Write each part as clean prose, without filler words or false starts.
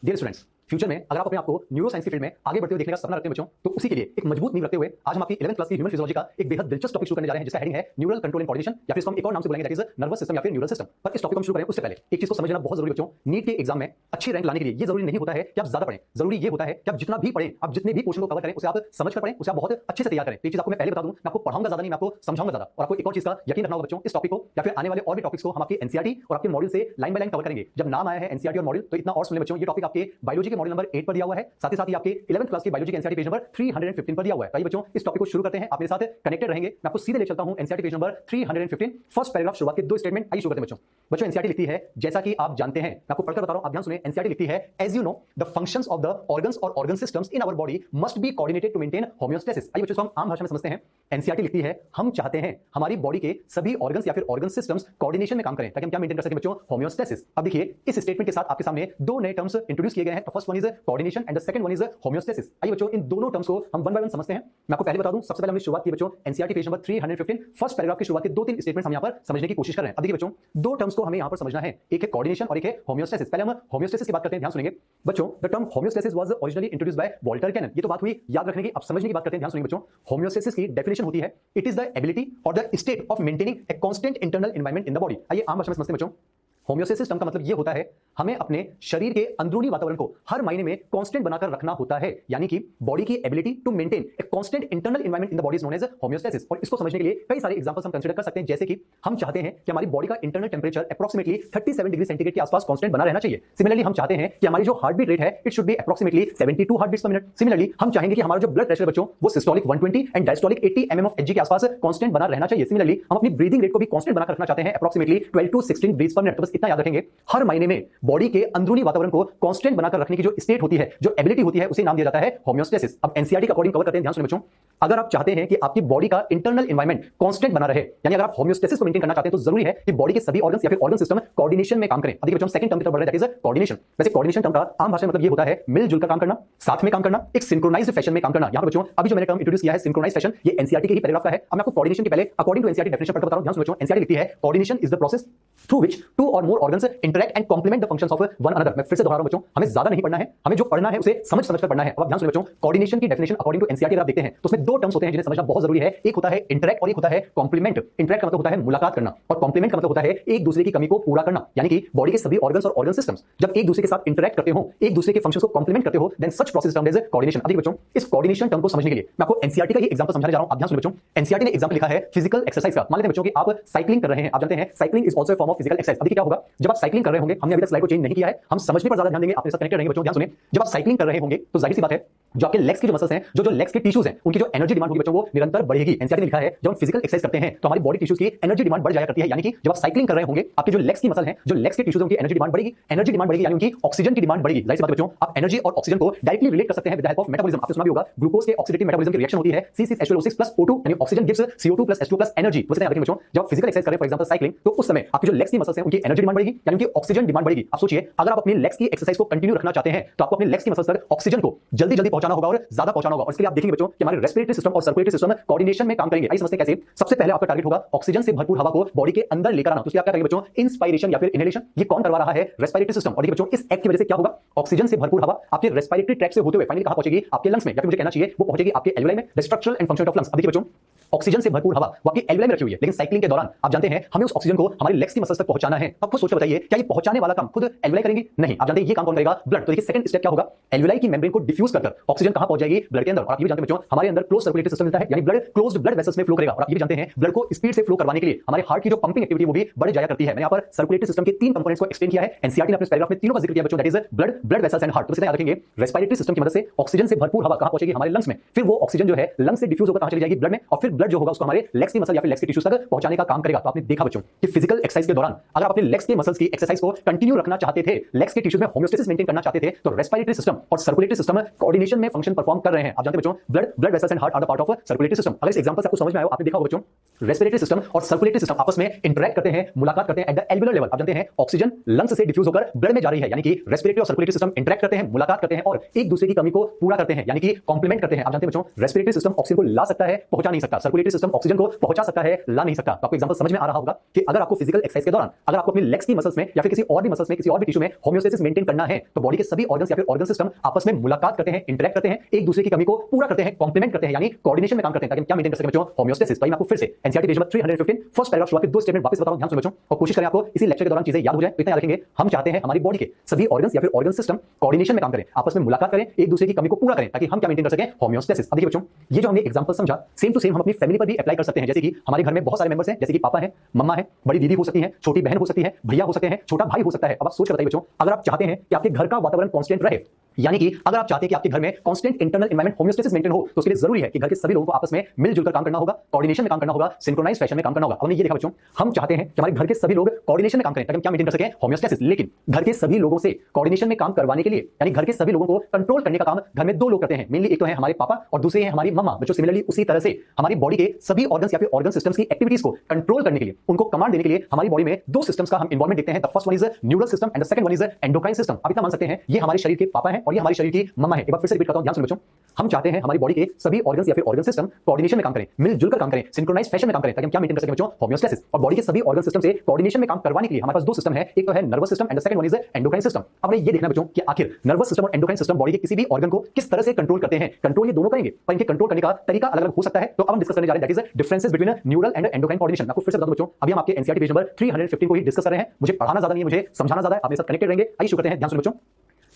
Dear students, future में अगर आप अपने आप को न्यूरोसाइंस की फील्ड में आगे बढ़ते हुए देखने का सपना रखते हैं बच्चों, तो उसी के लिए एक मजबूत नींव रखते हुए आज हम आपकी 11th क्लास की ह्यूमन फिजियोलॉजी का एक बेहद दिलचस्प टॉपिक शुरू करने जा रहे हैं, जिसका हेडिंग है न्यूरल कंट्रोल एंड कोऑर्डिनेशन, या फिर इसको हम एक और नाम से बुलाएंगे, दैट इज नर्वस सिस्टम या फिर न्यूरल सिस्टम। पर इस टॉपिक को हम शुरू करें उससे पहले एक चीज को समझना बहुत जरूरी बच्चों। नीट के एग्जाम में अच्छी रैंक लाने के लिए ये जरूरी नहीं होता है कि आप ज्यादा पढ़ें, जरूरी ये होता है कि आप जितना भी पढ़ें, आप जितने भी पोर्शन को कवर करें उसे आप समझ कर पढ़ें, उसे आप बहुत अच्छे से तैयार करें। एक चीज आपको मैं पहले बता दूं, मैं आपको पढ़ाऊंगा ज्यादा नहीं, मैं आपको समझाऊंगा ज्यादा। और आपको एक और चीज का यकीन रखना होगा बच्चों, इस टॉपिक को या फिर आने वाले और भी टॉपिक्स को हम आपके एनसीईआरटी और आपके मॉड्यूल से लाइन बाय लाइन कवर करेंगे। जब नाम आया है एनसीईआरटी और मॉड्यूल, तो इतना और सुन ले बच्चों, ये टॉपिक आपके बायोलॉजी के मॉड्यूल नंबर 8 पर दिया हुआ है, साथ ही साथ ही आपके 11th क्लास की बायोलॉजी के एनसीईआरटी पेज नंबर 315 पर दिया हुआ है। आइए बच्चों इस टॉपिक को शुरू करते हैं, आप मेरे साथ कनेक्टेड रहेंगे। मैं आपको सीधे ले चलता हूं NCERT page number 315, first paragraph, शुरुआत के दो स्टेटमेंट। आइए शुरू करते हैं बच्चों। बच्चों एनसीईआरटी लिखती है, जैसा कि आप जानते हैं, मैं आपको पढ़कर बता रहा हूं, आप ध्यान सुनिए। एनसीईआरटी लिखती है, as you know the functions of the organs और organ systems in our body must be coordinated to maintain homeostasis. आइए बच्चों हम आम भाषा में समझते हैं। एनसीईआरटी लिखती है, हम चाहते हैं हमारी बॉडी के सभी ऑर्गन्स या फिर ऑर्गन सिस्टम्स कोऑर्डिनेशन में काम करें, ताकि हम क्या मेंटेन कर सकें बच्चों, होमियोस्टेसिस। अब देखिए इस स्टेटमेंट के साथ आपके सामने दो नए टर्म्स इंट्रोड्यूस किए गए हैं। First one is coordination and the second one is homeostasis. आइए बच्चों इन दोनों टर्म्स को हम वन बाय वन समझते हैं। मैं आपको पहले बता दूं, सबसे पहले हमने शुरुआत की बच्चों NCERT page number 315, first paragraph की शुरुआत के दो तीन स्टेटमेंट्स हम यहां पर समझने की कोशिश कर रहे हैं। अब देखिए बच्चों, दो टर्म्स को हमें यहां पर समझना है, एक है कोऑर्डिनेशन और एक है होमियोस्टेसिस। पहले हम होमियोस्टेसिस की बात करते हैं, ध्यान सुनेंगे बच्चों। The term homeostasis was originally introduced by Walter Cannon. ये तो बात हुई याद रखने की, अब समझने की बात करते हैं, ध्यान सुनिए बच्चों। होमियोस्टेसिस की डेफिनेशन होती है, इट इज द एबिलिटी और the state of maintaining A constant internal environment in the body. आइए आम भाषा में समझते हैं बच्चों। होमियोस्टेसिस टर्म का मतलब यह होता है, हमें अपने शरीर के अंदरूनी वातावरण को हर महीने में कांस्टेंट बनाकर रखना होता है, यानी कि बॉडी की ability to maintain a constant internal environment in the body is known as homeostasis. और इसको समझने के लिए कई सारे एग्जांपल्स हम कंसीडर कर सकते हैं, जैसे कि हम चाहते हैं कि हमारी बॉडी का internal temperature approximately 37 degree centigrade के आसपास कांस्टेंट बना रहना चाहिए। सिमिलरली हम चाहते हैं कि हमारी जो हार्ट बीट रेट है it should be approximately 72 heart beats per minute. Similarly हम चाहेंगे कि हमारा जो ब्लड प्रेशर बच्चों वो systolic 120 and diastolic 80 mm of Hg के आसपास कांस्टेंट बना रहना चाहिए। सिमिलरली हम अपनी ब्रीदिंग रेट को भी कांस्टेंट बनाकर रखना चाहते हैं, approximately 12 to 16 breaths per minute. तो बस इतना याद रखेंगे, हर महीने में बॉडी के अंदरूनी वातावरण को कांस्टेंट बनाकर रखने की जो स्टेट होती है, जो एबिलिटी होती है, उसे नाम दिया जाता है होमियोस्टेसिस। अब एनसीईआरटी का अकॉर्डिंग कवर करते हैं, ध्यान सुनिए बच्चों। अगर आप चाहते हैं कि आपकी बॉडी का इंटरनल एनवायरनमेंट कांस्टेंट बना रहे, यानी अगर आप होमियोस्टेसिस को मेंटेन करना चाहते हैं, तो जरूरी है कि बॉडी के सभी ऑर्गन्स या फिर ऑर्गन सिस्टम कोऑर्डिनेशन में काम करें। अब देखिए बच्चों, सेकंड टर्म की तरफ बढ़ रहे हैं, दैट इज कोऑर्डिनेशन। वैसे कोऑर्डिनेशन टर्म का आम भाषा में मतलब ये होता है मिलजुल कर काम करना, साथ में काम करना, एक सिंक्रोनाइज्ड फैशन में काम करना। यहां पर बच्चों अभी जो मैंने टर्म इंट्रोड्यूस किया है सिंक्रोनाइज्ड फैशन, ये एनसीईआरटी के ही पैराग्राफ का है। अब मैं आपको कोऑर्डिनेशन के पहले अकॉर्डिंग टू एनसीईआरटी डेफिनेशन पढ़कर बता रहा हूं, ध्यान सुनिए बच्चों। एनसीईआरटी लिखती है, coordination is the process through which two और more organs interact and complement the functions of one another. मैं फिर से दोहरा रहा हूं बच्चों, हमें ज्यादा नहीं पढ़ना है, हमें जो पढ़ना है उसे समझ समझकर पढ़ना है। अब ध्यान सुनिए बच्चों, कोऑर्डिनेशन की डेफिनेशन अकॉर्डिंग टू एनसीईआरटी अगर आप देखते हैं तो उसमें दो टर्म्स होते हैं जिन्हें समझना बहुत जरूरी है। एक होता है इंटरैक्ट और एक होता है कॉम्प्लीमेंट। इंटरैक्ट का मतलब होता है मुलाकात करना और कॉम्प्लीमेंट का मतलब होता है एक दूसरे की कमी को पूरा करना, यानी कि बॉडी के सभी ऑर्गन्स और ऑर्गन सिस्टम्स जब एक दूसरे के साथ इंटरैक्ट करते हो, एक दूसरे के फंक्शंस को कॉम्प्लीमेंट करते हो, then such process termed as coordination. अब देखिए बच्चों, इस कोऑर्डिनेशन टर्म को समझने के लिए मैं आपको एनसीईआरटी का ही एग्जांपल समझाने जा रहा हूं। आप ध्यान सुनिए बच्चों, एनसीईआरटी ने एग्जांपल लिखा है फिजिकल एक्सरसाइज का। मान लेते हैं बच्चों कि आप साइक्लिंग कर रहे हैं, आप जानते हैं cycling is also a form of physical exercise. अब देखिए क्या होगा, जब आप साइक्लिंग कर रहे होंगे, हमने अभी तक स्लाइड को चेंज नहीं किया है, हम समझने पर ज्यादा ध्यान देंगे, आपके साथ कनेक्टेड रहेंगे बच्चों। ध्यान सुनिए, जब आप साइक्लिंग कर रहे होंगे तो जाहिर सी बात है, जो आपके लेग्स की जो मसल्स हैं, जो लेग्स के टिश्यूज हैं, उनकी जो एनर्जी डिमांड होगी बच्चों वो निरंतर बढ़ेगी। एनसीईआरटी ने लिखा है, जब हम फिजिकल एक्सरसाइज करते हैं तो हमारी बॉडी टिश्यूज की एनर्जी डिमांड बढ़ जाया करती है, यानी कि जब आप साइक्लिंग कर रहे होंगे, आपके जो लेग्स की मसल हैं, जो लेग्स के टिश्यूज हैं, उनकी एनर्जी डिमांड बढ़ेगी। एनर्जी डिमांड बढ़ेगी यानी उनकी ऑक्सीजन की डिमांड बढ़ेगी। जाहिर सी बात है बच्चों, आप एनर्जी और ऑक्सीजन को डायरेक्टली रिलेट कर सकते हैं with the help of metabolism. आपने सुना भी होगा, ग्लूकोज के ऑक्सीडेटिव मेटाबॉलिज्म की रिएक्शन होती है C6H12O6 + O2, यानी oxygen gives CO2 + H2 + energy. वैसे याद रखें बच्चों, जब फिजिकल एक्सरसाइज करें, फॉर एग्जांपल साइक्लिंग, तो उस समय आपकी जो लेग्स की मसल्स हैं, उनकी एनर्जी डिमांड बढ़ेगी, यानी उनकी ऑक्सीजन डिमांड बढ़ेगी। आप सोचिए, अगर आप अपनी लेग्स की एक्सरसाइज को कंटिन्यू रखना चाहते हैं तो आपको अपने लेग्स की मसल्स तक ऑक्सीजन को जल्दी जल्दी पहुंचाना होगा और ज्यादा पहुंचाना होगा। और इसके लिए आप देखेंगे बच्चों कि हमारे रेस्पिरेटरी सिस्टम और सर्कुलेटरी सिस्टम कोऑर्डिनेशन में काम करेंगे। आइए समझते हैं कैसे। सबसे पहले आपका टारगेट होगा ऑक्सीजन से भरपूर हवा को बॉडी के अंदर लेकर आना। तो इसलिए आप क्या करेंगे बच्चों, इंस्पायरेशन या फिर इनहेलेशन, ये कौन करवा रहा है, रेस्पिरेटरी सिस्टम। और देखिए बच्चों, इस एक्ट की वजह से क्या होगा, ऑक्सीजन से भरपूर हवा आपके रेस्पिरेटरी ट्रैक्ट से होते हुए फाइनली कहां पहुंचेगी, आपके लंग्स में, या फिर मुझे कहना चाहिए वो पहुंचेगी आपके एल्वेलाई में, the structural and function of lungs. अब देखिए बच्चों, ऑक्सीजन से भरपूर हवा वो आपकी एल्वेलाई में रखी हुई है, लेकिन साइक्लिंग के दौरान आप जानते हैं हमें उस ऑक्सीजन को हमारे लेग्स की मसल्स तक पहुंचाना है। अब खुद सोच कर बताइए, क्या ये पहुंचाने वाला काम खुद एल्वेलाई करेंगे? नहीं, आप जानते हैं ये काम कौन करेगा, ब्लड। तो देखिए सेकंड स्टेप क्या होगा, एल्वेलाई की मेम्ब्रेन को डिफ्यूज कर ऑक्सीजन कहां पहुंच जाएगी, ब्लड के अंदर। और आप ये भी जानते हैं बच्चों, हमारे अंदर क्लोज सर्कुलेटरी सिस्टम मिलता है, यानी ब्लड क्लोज्ड ब्लड वेसल्स में फ्लो करेगा। और आप ये भी जानते हैं, ब्लड को स्पीड से फ्लो करवाने के लिए हमारे हार्ट की जो पंपिंग एक्टिविटी वो भी बढ़ जाया करती है। मैंने यहां पर सर्कुलेटरी सिस्टम के तीन कंपोनेंट्स को एक्सप्लेन किया है। एनसीईआरटी ने अपने पैराग्राफ में तीनों का जिक्र किया बच्चों, that is blood, blood vessels and heart. तो इसे याद रखेंगे, रेस्पिरेटरी सिस्टम की मदद से ऑक्सीजन से भरपूर हवा कहां पहुंचेगी, हमारे लंग्स में, फिर वो ऑक्सीजन जो है लंग्स से डिफ्यूज होकर कहां चली जाएगी, ब्लड में, और फिर ब्लड जो होगा उसको हमारे लेग्स की मसल या फिर लेग्स के टिश्यूज तक पहुंचाने का काम करेगा। तो आपने देखा बच्चों कि फिजिकल एक्सरसाइज के दौरान अगर आप अपने लेग्स के मसल्स की एक्सरसाइज को कंटिन्यू रखना चाहते थे, लेग्स के टिश्यूज में होमियोस्टेसिस मेंटेन करना चाहते थे, तो रेस्पिरेटरी सिस्टम और सर्कुलेटरी सिस्टम कोऑर्डिनेशन में फंक्शन परफॉर्म कर रहे हैं। आप जानते हैं बच्चों, blood, blood vessels and heart are the part of circulatory system. अगर इस एग्जांपल से आपको समझ में आया, आपने देखा होगा बच्चों, रेस्पिरेटरी सिस्टम और सर्कुलेटरी सिस्टम आपस में इंटरैक्ट करते हैं, मुलाकात करते हैं एट द एल्वियोलर लेवल। आप जानते हैं ऑक्सीजन लंग्स से डिफ्यूज होकर ब्लड में जा रही है, यानी कि रेस्पिरेटरी और सर्कुलेटरी सिस्टम इंटरैक्ट करते हैं, मुलाकात करते हैं और एक दूसरे की कमी को पूरा करते हैं, यानी कि कॉम्प्लीमेंट करते हैं। आप जानते हैं बच्चों, रेस्पिरेटरी सिस्टम ऑक्सीजन को ला सकता है, पहुंचा नहीं सकता, सर्कुलेटरी सिस्टम ऑक्सीजन को पहुंचा सकता है, ला नहीं सकता। तो आपको एग्जांपल समझ में आ रहा होगा कि अगर आपको फिजिकल एक्सरसाइज के दौरान अगर आपको अपनी लेग्स की मसल्स में या फिर किसी और भी मसल्स में, किसी और भी टिश्यू में होम्योस्टेसिस मेंटेन करना है तो बॉडी के सभी ऑर्गन्स या फिर ऑर्गन सिस्टम आपस में मुलाकात करते हैं, इंटरेक्ट करते हैं, एक दूसरे की कमी को पूरा करते हैं, कॉम्प्लीमेंट करते हैं, यानी कोऑर्डिनेशन में काम करते हैं ताकि हम क्या मेंटेन कर सकें बच्चों, होम्योस्टेसिस। तो मैं आपको फिर से NCERT page number 315 first paragraph शुरुआत के दो स्टेटमेंट वापस बता रहा हूं, ध्यान सुनो बच्चों, और कोशिश करें आपको इसी लेक्चर के दौरान चीजें याद हो जाए। तो इतना याद रखेंगे, हम चाहते हैं हमारी बॉडी के सभी ऑर्गन्स या फिर ऑर्गन सिस्टम कोऑर्डिनेशन में काम करें, आपस में मुलाकात करें, एक दूसरे की कमी को पूरा करें ताकि हम क्या मेंटेन कर सकें, होम्योस्टेसिस। अब देखिए बच्चों, ये जो हमने एग्जांपल समझा सेम टू सेम हम अपनी फैमिली पर भी अप्लाई कर सकते हैं। जैसे कि हमारे घर में बहुत सारे मेंबर्स हैं, जैसे कि पापा हैं, मम्मा है, बड़ी दीदी हो सकती है, छोटी बहन हो सकती है, भैया हो सकते हैं, छोटा भाई हो सकता है। अब आप सोच कर बताइए बच्चों, अगर आप चाहते हैं कि आपके घर का वातावरण कांस्टेंट रहे, यानी कि अगर आप चाहते हैं कि आपके घर में constant internal environment homeostasis maintain हो, तो उसके लिए जरूरी है कि घर के सभी लोगों को आपस में मिलजुल कर काम करना होगा, कोऑर्डिनेशन में काम करना होगा, सिंक्रोनाइज फैशन में काम करना होगा। हमने ये देखा बच्चों, हम चाहते हैं कि हमारे घर के सभी लोग कोऑर्डिनेशन में काम करें ताकि हम क्या मेंटेन कर सकें, होम्योस्टेसिस। लेकिन घर के सभी लोगों से कोऑर्डिनेशन में काम करवाने के लिए, यानी घर के सभी लोगों को कंट्रोल करने का काम घर में दो लोग करते हैं मेनली, एक तो है हमारे पापा और दूसरे है हमारी मम्मा। बच्चों सिमिलरली उसी तरह से हमारी बॉडी के सभी ऑर्गन्स या फिर ऑर्गन सिस्टम्स की एक्टिविटीज को कंट्रोल करने के लिए, उनको कमांड देने के लिए हमारी बॉडी में दो सिस्टम्स का हम इन्वॉल्वमेंट देखते हैं। The first one is neural system and the second one is endocrine system. आप इतना मान सकते हैं ये हमारे शरीर के पापा हैं और ये हमारे शरीर की मम्मा है। एक बार फिर से रिपीट करता हूं, ध्यान सुनो बच्चों, हम चाहते हैं हमारी बॉडी के सभी ऑर्गन्स या फिर ऑर्गन सिस्टम कोऑर्डिनेशन में काम करें, मिलजुल कर काम करें, सिंक्रोनाइज फैशन में काम करें ताकि हम क्या मेंटेन कर सकें बच्चों, होम्योस्टेसिस। और बॉडी के सभी ऑर्गन सिस्टम से कोऑर्डिनेशन में काम करवाने के लिए हमारे पास दो सिस्टम है, एक तो है nervous system and the second one is endocrine system. अब ये देखना बच्चों कि आखिर नर्वस सिस्टम और एंडोक्राइन सिस्टम बॉडी के किसी भी ऑर्गन को किस तरह से कंट्रोल करते हैं। कंट्रोल ये दोनों करेंगे पर इनके कंट्रोल करने का तरीका अलग अलग हो सकता है। तो अब हम डिस्कस करने जा रहे हैं that is differences between neural and endocrine coordination. आपको फिर से बता दूं बच्चों, अभी हम आपके एनसीईआरटी पेज नंबर 315 को ही डिस्कस कर रहे हैं। मुझे पढ़ाना ज्यादा नहीं है, मुझे समझाना ज्यादा है, आप मेरे साथ कनेक्टेड रहेंगे। आइए शुरू करते हैं, ध्यान सुनो बच्चों।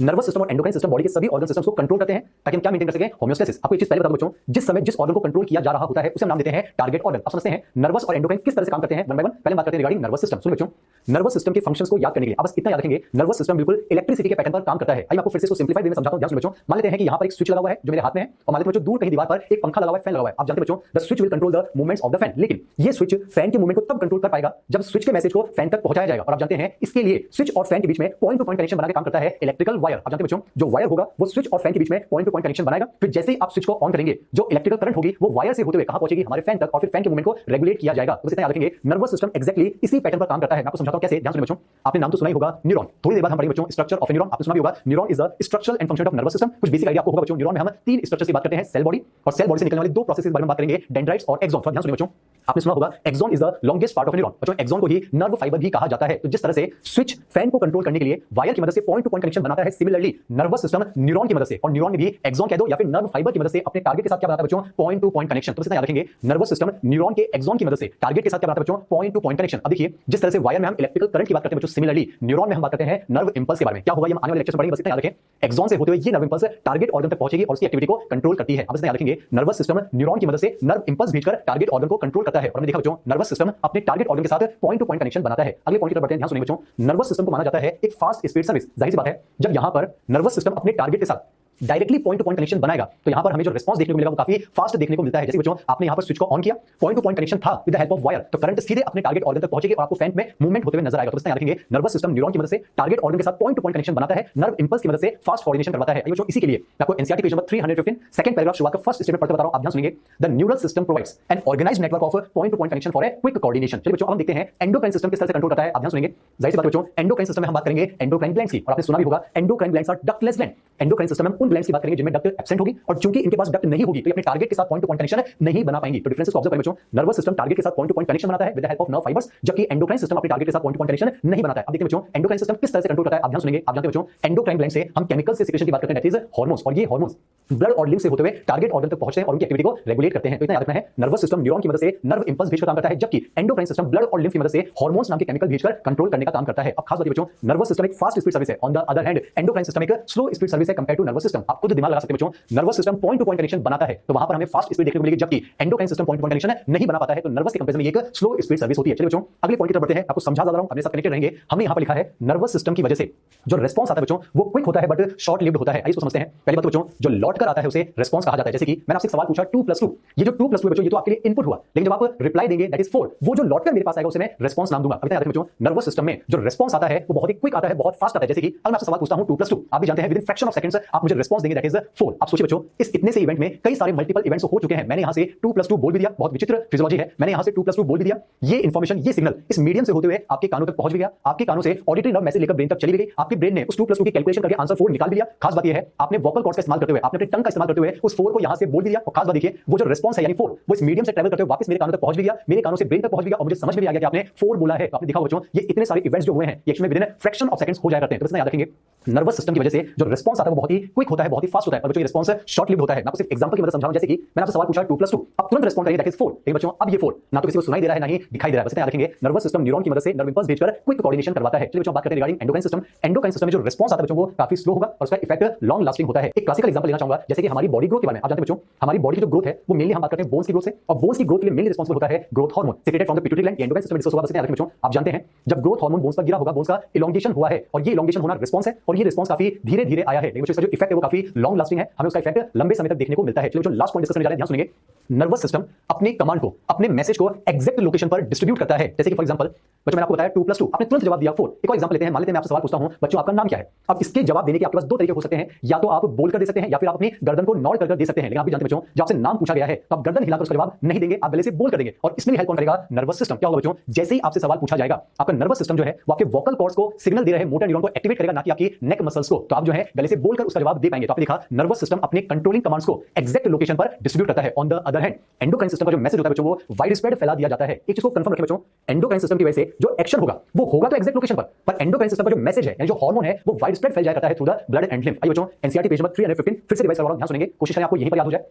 नर्वस सिस्टम और एंडोक्राइन सिस्टम बॉडी के सभी ऑर्गन सिस्टम्स को कंट्रोल करते हैं ताकि हम क्या मेंटेन कर सकें, होम्योस्टेसिस। आपको एक चीज पहले बता दूं बच्चों, जिस समय जिस ऑर्गन को कंट्रोल किया जा रहा होता है उसे हम नाम देते हैं टारगेट ऑर्गन। अब समझते हैं नर्वस और एंडोक्राइन किस तरह से काम करते हैं वन बाय वन। पहले बात करते हैं रिगार्डिंग नर्वस सिस्टम। सुनो बच्चों, नर्वस सिस्टम के फंक्शंस को याद करने के लिए आप बस इतना याद रखेंगे, नर्वस सिस्टम बिल्कुल इलेक्ट्रिसिटी के पैटर्न पर काम करता है। आइए आपको फिर से इसको सिंपलीफाई वे में समझाता हूं, ध्यान सुनो बच्चों। मान लेते हैं कि यहां पर एक स्विच लगा हुआ है जो मेरे हाथ में है, और मान लेते हैं बच्चों दूर कहीं दीवार पर एक पंखा लगा हुआ है, फैन लगा हुआ है। आप जानते हैं बच्चों, the switch will control the movements of the fan. लेकिन ये स्विच फैन के मूवमेंट को तब कंट्रोल कर पाएगा जब स्विच के मैसेज को फैन तक पहुंचाया जाएगा। और आप जानते हैं इसके लिए स्विच और फैन के बीच में पॉइंट टू पॉइंट कनेक्शन बना के काम करता है इलेक्ट्रिकल वायर। आप जानते हैं बच्चों, जो वायर होगा वो स्विच और फैन के बीच में पॉइंट टू पॉइंट कनेक्शन बनाएगा। फिर जैसे ही आप स्विच को ऑन करेंगे, जो इलेक्ट्रिकल करंट होगी वो वायर से होते हुए कहां पहुंचेगी, हमारे फैन तक, और फिर फैन के मूवमेंट को रेगुलेट किया जाएगा। तो इतना याद रखेंगे, नर्वस सिस्टम एक्जैक्टली इसी पैटर्न पर काम करता है। मैं आपको समझाता हूं कैसे, ध्यान सुनिए बच्चों। आपने नाम तो सुना ही होगा न्यूरॉन, थोड़ी देर बाद हम पढ़ेंगे बच्चों स्ट्रक्चर ऑफ न्यूरॉन। आपने सुना भी होगा neuron is the structural and function of nervous system. कुछ बेसिक आइडिया आपको होगा बच्चों। न्यूरॉन में हम तीन स्ट्रक्चर्स की बात करते हैं, सेल बॉडी, और सेल बॉडी से निकलने वाली दो प्रोसेसेस के बारे में बात करेंगे, डेंड्राइट्स और एक्सॉन। ध्यान सुनिए बच्चों, आपने सुना होगा axon is the longest part of neuron. बच्चों एक्सॉन को ही नर्व फाइबर भी कहा जाता है। तो जिस तरह से स्विच फैन को कंट्रोल करने के लिए वायर की मदद से पॉइंट टू पॉइंट कनेक्शन बनाता है, सिमिलरली नर्वस सिस्टम न्यूरॉन की मदद से, और न्यूरॉन में भी एक्सॉन कह दो या फिर नर्व फाइबर की मदद से अपने टारगेट के साथ क्या बनाता है बच्चों, पॉइंट टू पॉइंट कनेक्शन। तो इतना याद रखेंगे, नर्वस सिस्टम न्यूरॉन के एक्सॉन की मदद से टारगेट के साथ क्या बनाता है बच्चों, पॉइंट टू पॉइंट कनेक्शन। अब देखिए, जिस तरह से वायर में हम इलेक्ट्रिकल करंट की बात करते हैं बच्चों, सिमिलरली न्यूरॉन में हम बात करते हैं नर्व इंपल्स के बारे में। क्या होगा ये हम आने वाले लेक्चर में पढ़ेंगे, बस इतना याद रखें। एक्सॉन से होते हुए ये नर्व इंपल्स टारगेट ऑर्गन तक पहुंचेगी और उसकी एक्टिविटी को कंट्रोल करती है। अब इतना याद रखेंगे, नर्वस सिस्टम न्यूरॉन की मदद से नर्व इंपल्स भेजकर टारगेट ऑर्गन को कंट्रोल करता है। और हमने देखा बच्चों, नर्वस सिस्टम अपने टारगेट ऑर्गन के साथ पॉइंट टू पॉइंट कनेक्शन बनाता है। अगले पॉइंट की तरफ बढ़ते हैं, ध्यान सुनिए बच्चों। नर्वस सिस्टम को माना जाता है एक फास्ट स्पीड सर्विस। जाहिर सी बात है, जब यहां पर नर्वस सिस्टम अपने टारगेट के साथ directly point to point connection बनाएगा तो यहां पर हमें जो रिस्पांस देखने को मिलेगा वो काफी फास्ट देखने को मिलता है। जैसे बच्चों आपने यहां पर स्विच को ऑन किया, पॉइंट टू पॉइंट कनेक्शन था with the help of wire, तो करंट सीधे अपने टारगेट ऑर्गन तक पहुंचेगी और आपको फैन में मूवमेंट होते हुए नजर आएगा। तो इसमें याद रखेंगे, नर्वस सिस्टम न्यूरॉन की मदद से टारगेट ऑर्गन के साथ पॉइंट टू पॉइंट कनेक्शन बनाता है, नर्व इंपल्स की मदद से फास्ट कोऑर्डिनेशन करवाता है। बच्चों इसी के लिए मैं आपको NCERT page number 315 second paragraph शुरुआत का फर्स्ट स्टेटमेंट पढ़ते बता रहा हूं, आप ध्यान सुनिए। The neural system provides an organised network of point to point connection for a quick coordination. चलिए बच्चों अब हम देखते हैं एंडोक्राइन सिस्टम किस तरह से कंट्रोल करता है, आप ध्यान सुनिए। जाहिर सी बात है बच्चों, एंडोक्राइन सिस्टम में हम बात करेंगे एंडोक्राइन ग्लैंड्स की, और आपने सुना भी होगा endocrine glands are ductless gland. Endocrine system में हम उन ग्लैंड्स की बात करेंगे जिनमें डक्ट एब्सेंट होगी, और चूंकि इनके पास डक्ट नहीं होगी तो ये अपने टारगेट के साथ पॉइंट टू पॉइंट कनेक्शन नहीं बना पाएंगी। तो डिफरेंस को ऑब्जर्व करें बच्चों, नर्वस सिस्टम टारगेट के साथ पॉइंट टू पॉइंट कनेक्शन बनाता है with the help of nerve fibres, जबकि एंडोक्राइन सिस्टम अपने टारगेट के साथ पॉइंट टू पॉइंट कनेक्शन नहीं बनाता है। अब देखते हैं बच्चों एंडोक्राइन सिस्टम किस तरह से कंट्रोल करता है, आप ध्यान सुनेंगे। आप जानते हैं बच्चों, एंडोक्राइन ग्लैंड से हम केमिकल से सिक्रेशन की बात करते हैं, दैट इज हार्मोन्स, और ये हार्मोन्स ब्लड और लिम्फ से होते हुए टारगेट ऑर्गन तक पहुंचते हैं और उनकी एक्टिविटी को रेगुलेट करते हैं। तो इतना याद रखना है, नर्वस सिस्टम न्यूरॉन की मदद से नर्व इंपल्स भेजकर काम करता है, जबकि एंडोक्राइन सिस्टम ब्लड और लिम्फ की मदद से हार्मोन्स नाम के केमिकल भेजकर कंट्रोल करने का काम करता है। अब खास बात बच्चों, नर्वस सिस्टम एक फास्ट स्पीड सर्विस है, on the other hand endocrine system एक स्लो स्पीड सर्विस है कंपेयर टू नर्वस सिस्टम। आप खुद दिमाग लगा सकते हैं बच्चों, nervous system point to point connection बनाता है तो वहां पर हमें फास्ट स्पीड देखने को मिलेगी, जबकि endocrine system point to point connection नहीं बना पाता है, तो नर्वस के कंपैरिजन में एक स्लो स्पीड सर्विस होती है। चलिए बच्चों अगले पॉइंट की तरफ बढ़ते हैं, आपको समझा जा रहा हूं, अपने साथ कनेक्टेड रहेंगे। हमने यहां पर लिखा है नर्वस सिस्टम की वजह से जो रिस्पांस आता है बच्चों वो क्विक होता है बट शॉर्ट लिव्ड होता है। आइए इसको समझते हैं। पहली बात बच्चों, जो लौट कर आता है उसे रिस्पांस कहा जाता है। जैसे कि मैंने आपसे एक सवाल पूछा 2+2, ये जो 2+2 बच्चों ये तो आपके लिए इनपुट हुआ, लेकिन जब आप रिप्लाई देंगे दैट इज 4, वो जो लौट कर मेरे पास आएगा उसे मैं रिस्पांस नाम दूंगा। अभी तक याद रखें बच्चों, नर्वस सिस्टम में जो रिस्पांस आता है वो बहुत ही क्विक आता है, बहुत फास्ट आता है। जैसे कि अगर मैं आपसे सवाल पूछता हूं 2+2, आप भी जानते हैं with in fraction of seconds आप मुझे रिस्पांस देंगे दैट इज 4। आप सोचिए बच्चों, इस इतने से इवेंट में कई सारे मल्टीपल इवेंट्स हो चुके हैं, मैंने यहां से 2+2 बोल भी दिया, बहुत विचित्र फिजियोलॉजी है, मैंने यहां से 2+2 बोल भी दिया, ये इंफॉर्मेशन ये सिग्नल इस मीडियम से होते हुए आपके कानों तक पहुंच भी गया, आपके कानों से ऑडिटरी नर्व मैसेज लेकर ब्रेन तक चली भी गई, आपके ब्रेन ने उस 2+2 की कैलकुलेशन करके आंसर 4 निकाल भी लिया। खास बात यह है आपने वोकल कॉर्ड्स का इस्तेमाल करते हुए आपने अपने टंग का इस्तेमाल करते हुए उस फोर को यहां से बोल भी दिया, और खास बात देखिए वो जो रिस्पॉन्स है यानी फोर वो इस मीडियम से ट्रैवल करते हुए वापस मेरे कानों तक पहुंच भी गया, मेरे कानों से ब्रेन तक पहुंच भी गया और मुझे समझ में भी आ गया कि आपने फोर बोला है। तो आपने देखा बच्चों ये इतने सारे इवेंट्स जो हुए हैं ये actually with in fraction of seconds हो जाया करते हैं। तो बस याद रखेंगे नर्वस सिस्टम की वजह से जो रिस्पॉन्स आता है वो बहुत ही क्विक होता है, बहुत ही फास्ट होता है, पर बच्चों ये रिस्पॉन्स शॉर्ट लिव्ड होता है। मैं आपको सिर्फ एग्जांपल की मदद समझाऊं, जैसे कि मैंने आपसे सवाल पूछा 2+2 अब तुरंत रिस्पॉन्ड करिए दैट इज 4, लेकिन बच्चों अब ये 4 ना तो किसी को सुनाई दे रहा है ना ही दिखाई दे रहा है। बस याद रखेंगे नर्वस सिस्टम न्यूरॉन की मदद से नर्व इंपल्स भेजकर क्विक कोऑर्डिनेशन करवाता है। चलिए बच्चों बात करते हैं regarding endocrine system. Endocrine system में जो रिस्पॉन्स आता है बच्चों वो काफी स्लो होगा और उसका इफेक्ट लॉन्ग लास्टिंग होता है। एक क्लासिकल एग्जांपल लेना चाहूंगा, जैसे कि हमारी बॉडी ग्रोथ के बारे में। आप जानते हैं बच्चों हमारी बॉडी की जो ग्रोथ है वो मेनली हम बात करते हैं बोन्स की ग्रोथ से, और बोन्स की ग्रोथ के लिए मेनली रिस्पांसिबल होता है growth hormone secreted from the pituitary gland. Endocrine system में डिस्कस होगा। बस याद रखें बच्चों आप जानते हैं जब ग्रोथ हार्मोन बोन्स पर गिरा होगा बोन्स का इलॉन्गेशन हुआ है, और ये इलॉन्गेशन होना रिस्पॉन्स है, और ये रिस्पॉन्स काफी धीरे धीरे आया है, लेकिन इसका जो इफेक्ट है वो काफी लॉन्ग लास्टिंग है, हमें उसका इफेक्ट लंबे समय तक देखने को मिलता है। चलिए बच्चों लास्ट पॉइंट डिस्कस करने जा रहे हैं, ध्यान सुनिए। नर्वस सिस्टम अपने कमांड को अपने मैसेज को एग्जैक्ट लोकेशन पर डिस्ट्रीब्यूट करता है। जैसे कि फॉर एग्जांपल बच्चों मैंने आपको बताया 2+2 आपने तुरंत जवाब दिया 4। एक और एग्जांपल लेते हैं, मान लेते हैं मैं आपसे सवाल पूछता हूं बच्चों आपका नाम क्या है। अब इसके जवाब देने के आपके पास दो तरीके हो सकते हैं, या तो आप बोलकर दे सकते हैं या फिर आप अपनी गर्दन को नॉड कर दे सकते हैं। लेकिन आप भी जानते हैं बच्चों जब आपसे नाम पूछा गया है तो आप गर्दन हिलाकर उसका जवाब नहीं देंगे, आप गले से बोल कर देंगे, और इसमें भी हेल्प कौन करेगा? Nervous system. क्या होगा बच्चों जैसे ही आपसे सवाल पूछा जाएगा आपका नर्वस सिस्टम जो है वो आपके वोकल कॉर्ड्स को सिग्नल दे रहे मोटर न्यूरॉन को एक्टिवेट करेगा, ना कि आपकी नेक मसल्स को। तो आप जो है गले से बोलकर उसका जवाब दे पाएंगे। तो आपने देखा नर्वस सिस्टम अपने कंट्रोलिंग कमांड्स को एग्जैक्ट लोकेशन पर डिस्ट्रीब्यूट करता है। On the other hand endocrine system का जो मैसेज होता है बच्चों वो वाइड स्प्रेड फैला दिया जाता है। एक चीज को कंफर्म रखें बच्चों, एंडोक्राइन सिस्टम की वजह से जो एक्शन होगा वो होगा तो एग्जैक्ट लोकेशन पर एंडोक्राइन सिस्टम का जो मैसेज है यानी जो हार्मोन है वो वाइड स्प्रेड फैल जाया करता है through the blood and lymph. आइए बच्चों एनसीईआरटी पेज नंबर 315 फिर से रिवाइज करवा रहा हूं, ध्यान सुनेंगे, कोशिश करें आपको यहीं पर याद हो जाए।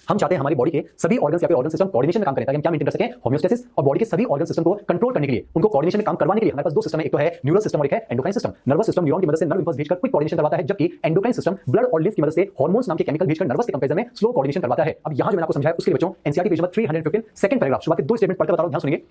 हम चाहते हैं हमारी बॉडी के सभी ऑर्गन्स या फिर ऑर्गन सिस्टम कोऑर्डिनेशन में काम करें ताकि हम क्या मेंटेन कर सकें? होमियोस्टेसिस। और बॉडी के सभी ऑर्गन सिस्टम को कंट्रोल करने के लिए उनको कोऑर्डिनेशन में काम करवाने के लिए हमारे पास दो सिस्टम है, एक तो है न्यूरल सिस्टम और एक है endocrine system. Nervous system neuron की मदद से नर्व इंपल्स भेजकर क्विक कोऑर्डिनेशन करवाता है, जबकि एंडोक्राइन सिस्टम ब्लड और लिम्फ की मदद से हार्मोन्स नाम के केमिकल भेजकर नर्वस के कंपैरिजन में स्लो कोऑर्डिनेशन करवाता है। अब यहां जो मैंने आपको समझाया उसके लिए बच्चों NCERT page number 315 second paragraph शुरुआत के दो स्टेटमेंट पढ़कर बता रहा हूं, ध्यान सुनिए।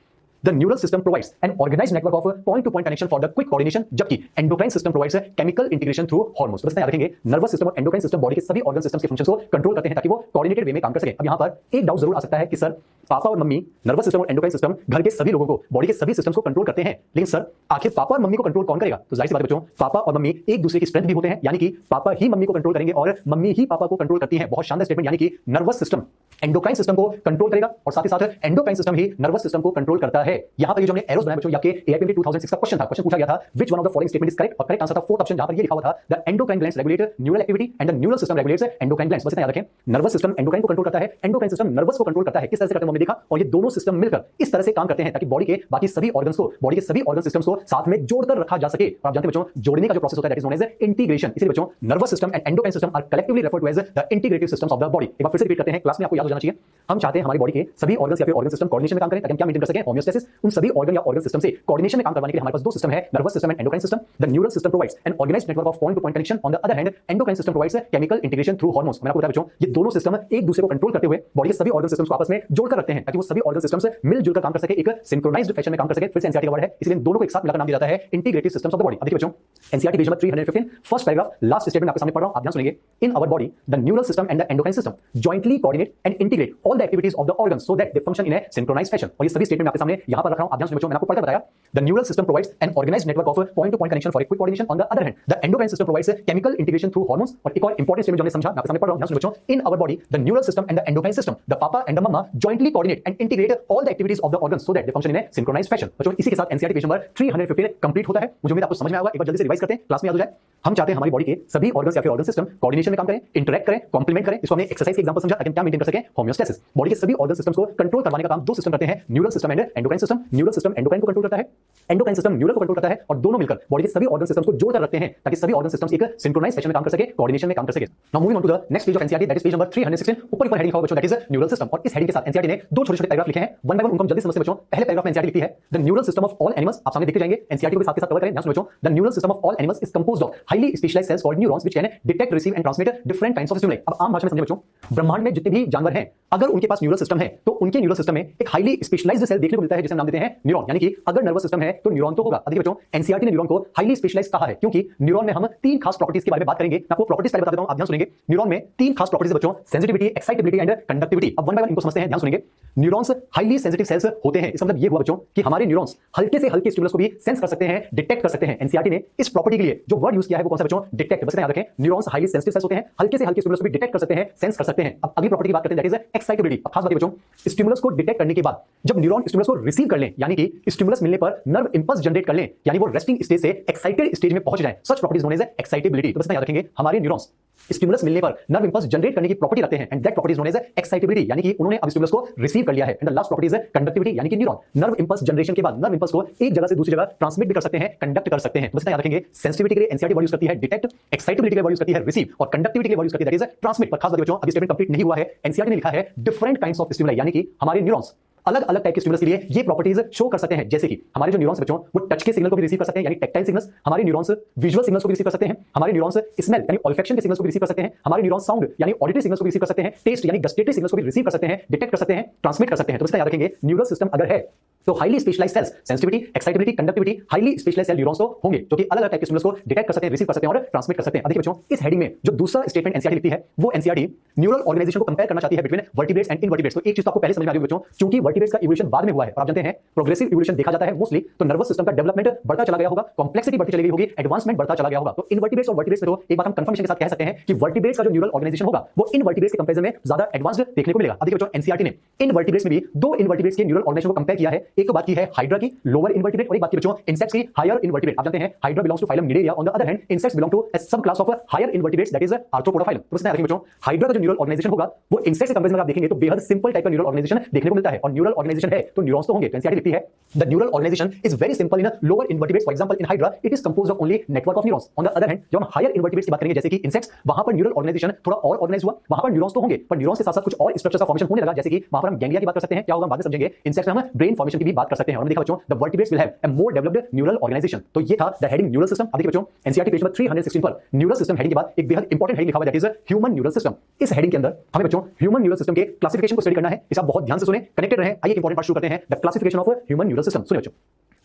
The neural system provides an organized network of point-to-point connection for the quick coordination, जबकि endocrine system provides a chemical integration through hormones। बस याद रखेंगे नर्वस सिस्टम और एंडोक्राइन सिस्टम बॉडी के सभी ऑर्गन सिस्टम्स के फंक्शंस को कंट्रोल करते हैं ताकि वो कोऑर्डिनेटेड वे में काम कर सके। अब यहाँ पर एक डाउट जरूर आ सकता है कि सर पापा और मम्मी नर्वस सिस्टम और एंडोक्राइन सिस्टम घर के सभी लोगों को बॉडी के सभी सिस्टम्स को कंट्रोल करते हैं, लेकिन सर आखिर पापा और मम्मी को कंट्रोल कौन करेगा? तो जाहिर सी बात है बच्चों पापा और मम्मी एक दूसरे की स्ट्रेंथ भी होते हैं, यानी कि पापा ही मम्मी को कंट्रोल करेंगे और मम्मी ही पापा को कंट्रोल करती है। बहुत शानदार स्टेटमेंट, यानी कि नर्वस सिस्टम एंडोक्राइन सिस्टम को कंट्रोल करेगा और साथ ही साथ एंडोक्राइन सिस्टम ही नर्वस सिस्टम को कंट्रोल करता है। यहाँ पर ये जो हमने एरोस बनाया बच्चों, आपके एआईपीएमटी 2006 का क्वेश्चन था, क्वेश्चन पूछा गया था which one of the following statement is correct, और करेक्ट आंसर था फोर्थ ऑप्शन, जहां पर ये लिखा हुआ था the endocrine glands regulate neural activity and the neural system regulates endocrine glands. बस इतना याद रखें नर्वस सिस्टम एंडोक्राइन को कंट्रोल करता है, एंडोक्राइन सिस्टम नर्वस को कंट्रोल करता है। किस तरह से करते हैं हमने देखा, और ये दोनों सिस्टम मिलकर इस तरह से काम करते हैं ताकि बॉडी के बाकी सभी ऑर्गन्स को बॉडी के सभी ऑर्गन सिस्टम्स को साथ में जोड़कर रखा जा सके। और आप जानते हैं बच्चों जोड़ने का जो प्रोसेस होता है that is known as integration. इसलिए बच्चों nervous system and endocrine system are collectively referred to as the integrative systems of the body. एक बार फिर से रिपीट करते हैं, क्लास में आपको याद हो जाना चाहिए। हम चाहते हैं हमारी बॉडी के सभी ऑर्गन्स या फिर ऑर्गन सिस्टम कोऑर्डिनेशन में काम करें ताकि हम क्या मेंटेन कर सकें? होमियोस्टेसिस। उन सभी ऑर्गन या ऑर्गन सिस्टम से कोऑर्डिनेशन में काम करवाने के लिए हमारे पास दो सिस्टम है, nervous system and endocrine system. The neural system provides an organised network of point to point connection, on the other hand endocrine system provides chemical integration through hormones. मैंने आपको बताया बच्चों ये दोनों सिस्टम एक दूसरे को कंट्रोल करते हुए बॉडी के सभी ऑर्गन सिस्टम्स को आपस में जोड़कर रखते हैं ताकि वो सभी ऑर्गन सिस्टम्स मिलजुल कर काम कर सके, एक सिंक्रोनाइज्ड फैशन में काम कर सके। फिर से एनसीईआरटी का वर्ड है, इसलिए दोनों को एक साथ मिलाकर नाम दिया जाता है integrative systems of the body. अब देखिए बच्चों NCERT page number 315 first paragraph last statement आपके सामने पढ़ रहा हूं, आप ध्यान सुनेंगे। In our body the neural system and the endocrine system jointly coordinate and integrate all the activities of the organs so that they function in a synchronised fashion. और ये सभी स्टेटमेंट आपके सामने यहां पर रख रहा हूं, आप ध्यान सुनिए बच्चों। मैंने आपको पढ़कर बताया the neural system provides an organised network of point to point connection for a quick coordination, on the other hand the endocrine system provides chemical integration through hormones. और एक और इंपॉर्टेंट स्टेटमेंट जो हमने समझा मैं आपके सामने पढ़ रहा हूं, ध्यान सुनिए बच्चों। In our body the neural system and the endocrine system the papa and the mama jointly coordinate and integrate all the activities of the organs so that they function in a synchronised fashion. बच्चों इसी के साथ NCERT page number 315 complete होता है। मुझे उम्मीद आपको समझ में आएगा। एक बार जल्दी से रिवाइज करते हैं, क्लास में याद हो जाए। हम चाहते हैं हमारी बॉडी के सभी ऑर्गन्स या फिर ऑर्गन सिस्टम कोऑर्डिनेशन में काम करें, इंटरैक्ट करें, कॉम्प्लीमेंट करें। इसको हमने एक्सरसाइज के एग्जांपल समझा ताकि हम क्या मेंटेन कर सकें? होमियोस्टेसिस। बॉडी के सभी ऑर्गन सिस्टम्स को कंट्रोल करवाने का काम दो सिस्टम करते हैं, neural system and endocrine system. Neural system endocrine को कंट्रोल करता है, एंडोक्राइन सिस्टम न्यूरल को कंट्रोल करता है, और दोनों मिलकर बॉडी के सभी ऑर्गन सिस्टम्स को जोड़कर रखते हैं ताकि सभी ऑर्गन सिस्टम्स एक सिंक्रोनाइज्ड फैशन में काम कर सके, कोऑर्डिनेशन में काम कर सके। Now moving on to the next page of NCERT that is page number 316। ऊपर हेडिंग बच्चों दैट इज न्यूरल सिस्टम, और इस हेडिंग के साथ एनसीईआरटी ने दो छोटे-छोटे पैराग्राफ लिखे हैं, वन बाय वन उनको हम जल्दी समझते हैं बच्चों। पहले पैराग्राफ में एनसीईआरटी लिखती है the neural system of all animals. आप सामने देखते जाएंगे, एनसीईआरटी को साथ के साथ कवर करें, ध्यान सुनो बच्चों। The neural system of all animals is composed of highly specialised cells called neurons which can detect, receive and transmit different kinds of stimuli. अब आम भाषा में समझे बच्चों, ब्रह्मांड में जितने भी जानवर हैं अगर उनके पास न्यूरल सिस्टम है तो उनके न्यूरल सिस्टम में एक हाईली स्पेशलाइज्ड सेल देखने को मिलता है जिसे हम नाम देते हैं न्यूरॉन। यानी कि अगर नर्वस सिस्टम है तो न्यूरॉन तो होगा। देखिए बच्चों एनसीईआरटी ने न्यूरॉन को हाईली स्पेशलाइज्ड कहा है क्योंकि न्यूरॉन में हम तीन खास प्रॉपर्टीज के बारे में बात करेंगे। मैं आपको प्रॉपर्टीज पहले बता देता हूं, आप ध्यान सुनेंगे। न्यूरॉन में तीन खास प्रॉपर्टीज बच्चों, सेंसिटिविटी, एक्साइटेबिलिटी एंड कंडक्टिविटी। अब वन बाय वन इनको समझते हैं, ध्यान सुनेंगे। न्यूरॉन्स हाईली सेंसिटिव सेल्स होते हैं, इसका मतलब ये हुआ बच्चों कि हमारे न्यूरॉन्स हल्के से हल्के स्टिमुलस को भी सेंस कर सकते हैं, डिटेक्ट कर सकते हैं। एनसीईआरटी ने इस प्रॉपर्टी के लिए जो वर्ड यूज किया है वो कौन सा बच्चों? डिटेक्ट। बस याद रखें न्यूरॉन्स हाईली सेंसिटिव सेल्स होते हैं, हल्के से हल्के स्टिमुलस को भी डिटेक्ट कर सकते हैं, सेंस कर सकते हैं। अब अगली प्रॉपर्टी की बात करते हैं दैट इज एक्साइटेबिलिटी। अब खास बात है बच्चों, स्टिमुलस को डिटेक्ट करने के बाद जब न्यूरॉन स्टिमुलस को रिसीव कर लें, यानी कि स्टिमुलस मिलने पर नर्व इंपल्स जनरेट कर लें, यानी वो रेस्टिंग स्टेज से एक्साइटेड स्टेज में पहुंच जाए, सच प्रॉपर्टीज नोन एज एक्साइटेबिलिटी। तो बस याद रखेंगे हमारे न्यूरॉन्स स्टिमुलस मिलने पर नर्व इंपल्स जनरेट करने की प्रॉपर्टी रखते हैं and that property is known as excitability, यानी कि उन्होंने अब स्टिमुलस को रिसीव कर लिया है। And the last property is conductivity, यानी कि न्यूरॉन नर्व इंपल्स जनरेशन के बाद नर्व इंपल्स को एक जगह से दूसरी जगह ट्रांसमिट भी कर सकते हैं, कंडक्ट कर सकते हैं। बस इतना याद रखेंगे, सेंसिटिविटी के लिए एनसीईआरटी वर्ड यूज करती है डिटेक्ट, एक्साइटेबिलिटी के लिए वर्ड यूज करती है रिसीव, और कंडक्टिविटी के लिए वर्ड यूज करती है दैट इज ट्रांसमिट। पर खास बात बच्चों, अभी स्टेटमेंट कंप्लीट नहीं हुआ है। एनसीईआरटी ने लिखा है डिफरेंट काइंड्स ऑफ स्टिमुलाई, यानी कि हमारे न्यूरॉन्स अलग अलग टाइप के स्टिमुलस के लिए ये प्रॉपर्टीज शो कर सकते हैं। जैसे कि हमारे जो न्यूरॉन्स बच्चों वो टच के सिग्नल को भी रिसीव कर सकते हैं, यानी टैक्टाइल सिग्नल्स। हमारे न्यूरॉन्स विजुअल सिग्नल्स को भी रिसीव कर सकते हैं। हमारे न्यूरॉन्स स्मेल यानी ऑल्फैक्शन के सिग्नल्स को भी रिसीव कर सकते हैं। हमारे न्यूरॉन्स साउंड यानी ऑडिटरी सिग्नल्स को भी रिसीव कर सकते हैं। टेस्ट यानी गस्टेटरी सिग्नल्स को भी रिसीव कर सकते हैं, डिटेक्ट कर सकते हैं, ट्रांसमिट कर सकते हैं। तो इसका याद रखेंगे, न्यूरल सिस्टम अगर है तो highly specialised cells, sensitivity, excitability, conductivity, highly specialised cell neurons तो होंगे जो कि अलग अलग टाइप के स्टिमुलस को डिटेक्ट कर सकते हैं, रिसीव कर सकते हैं और ट्रांसमिट कर सकते हैं। देखिए बच्चों, इस हेडिंग में जो दूसरा स्टेटमेंट एनसीईआरटी लिखती है वो एनसीईआरटी न्यूरल ऑर्गेनाइजेशन को कंपेयर करना चाहती है बिटवीन वर्टिब्रेट्स एंड इनवर्टिब्रेट्स। तो एक चीज तो आपको पहले समझ में आ गई बच्चों, क्योंकि वर्टिब्रेट्स का इवोल्यूशन बाद में हुआ है और आप जानते हैं प्रोग्रेसिव इवोल्यूशन देखा जाता है मोस्टली, तो नर्वस सिस्टम का डेवलपमेंट बढ़ता चला गया होगा, कॉम्प्लेक्सिटी बढ़ती चली गई होगी, एडवांसमेंट बढ़ता चला गया होगा। तो इनवर्टिब्रेट्स और वर्टिब्रेट्स में तो एक बात हम कंफर्मेशन के साथ कह सकते हैं कि वर्टिब्रेट्स का जो न्यूरल ऑर्गेनाइजेशन होगा वो इनवर्टिब्रेट्स के कंपैरिजन में ज्यादा एडवांस्ड देखने को मिलेगा। देखिए बच्चों, एनसीईआरटी ने इनवर्टिब्रेट्स में भी दो इनवर्टिब्रेट्स के न्यूरल ऑर्गेनाइजेशन को कंपेयर किया है। एक तो बात की है हाइड्रा की, लोअर इनवर्टिब्रेट, और एक बात की बच्चों इंसेक्ट्स की, हायर इनवर्टिब्रेट। आप जानते हैं hydra belongs to phylum cnidaria, on the other hand insects belong to a sub class of higher invertebrates that is arthropoda phylum. तो इसमें देखिए बच्चों, हाइड्रा का जो न्यूरल ऑर्गेनाइजेशन होगा वो इंसेक्ट्स के कंपैरिजन में आप देखेंगे तो बेहद सिंपल टाइप का न्यूरल ऑर्गेनाइजेशन देखने को मिलता है। और न्यूरल ऑर्गेनाइजेशन है तो न्यूरॉन्स तो होंगे। तो एनसीईआरटी लिखती है the neural organisation is very simple in lower invertebrates. For example in hydra it is composed of only network of neurons. On the other hand जब हम हायर इनवर्टिब्रेट्स की बात करेंगे जैसे कि इंसेक्ट्स, वहां पर न्यूरल ऑर्गेनाइजेशन थोड़ा और ऑर्गेनाइज हुआ, वहां पर न्यूरॉन्स तो होंगे पर न्यूरॉन्स के साथ साथ कुछ और स्ट्रक्चर्स का फॉर्मेशन होने लगा, जैसे कि वहां पर हम गैंग्लिया की बात कर सकते हैं, क्या होगा बाद में समझेंगे। इंसेक्ट्स में हम ब्रेन फॉर्मेशन की भी बात कर सकते हैं। और देखा बच्चों, the vertebrates will have a more developed neural organisation. तो ये था द हेडिंग न्यूरल सिस्टम। अब देखिए बच्चों, एनसीईआरटी पेज नंबर 316 पर न्यूरल सिस्टम हेडिंग के बाद एक बेहद इंपॉर्टेंट हेडिंग लिखा हुआ है that is human neural system. इस हेडिंग के अंदर हमें बच्चों ह्यूमन न्यूरल सिस्टम के क्लासिफिकेशन को स्टडी करना है। इसे आप बहुत ध्यान से सुने, कनेक्टेड रहे। आइए इंपॉर्टेंट पार्ट शुरू करते हैं, the classification of human neural system. सुनिए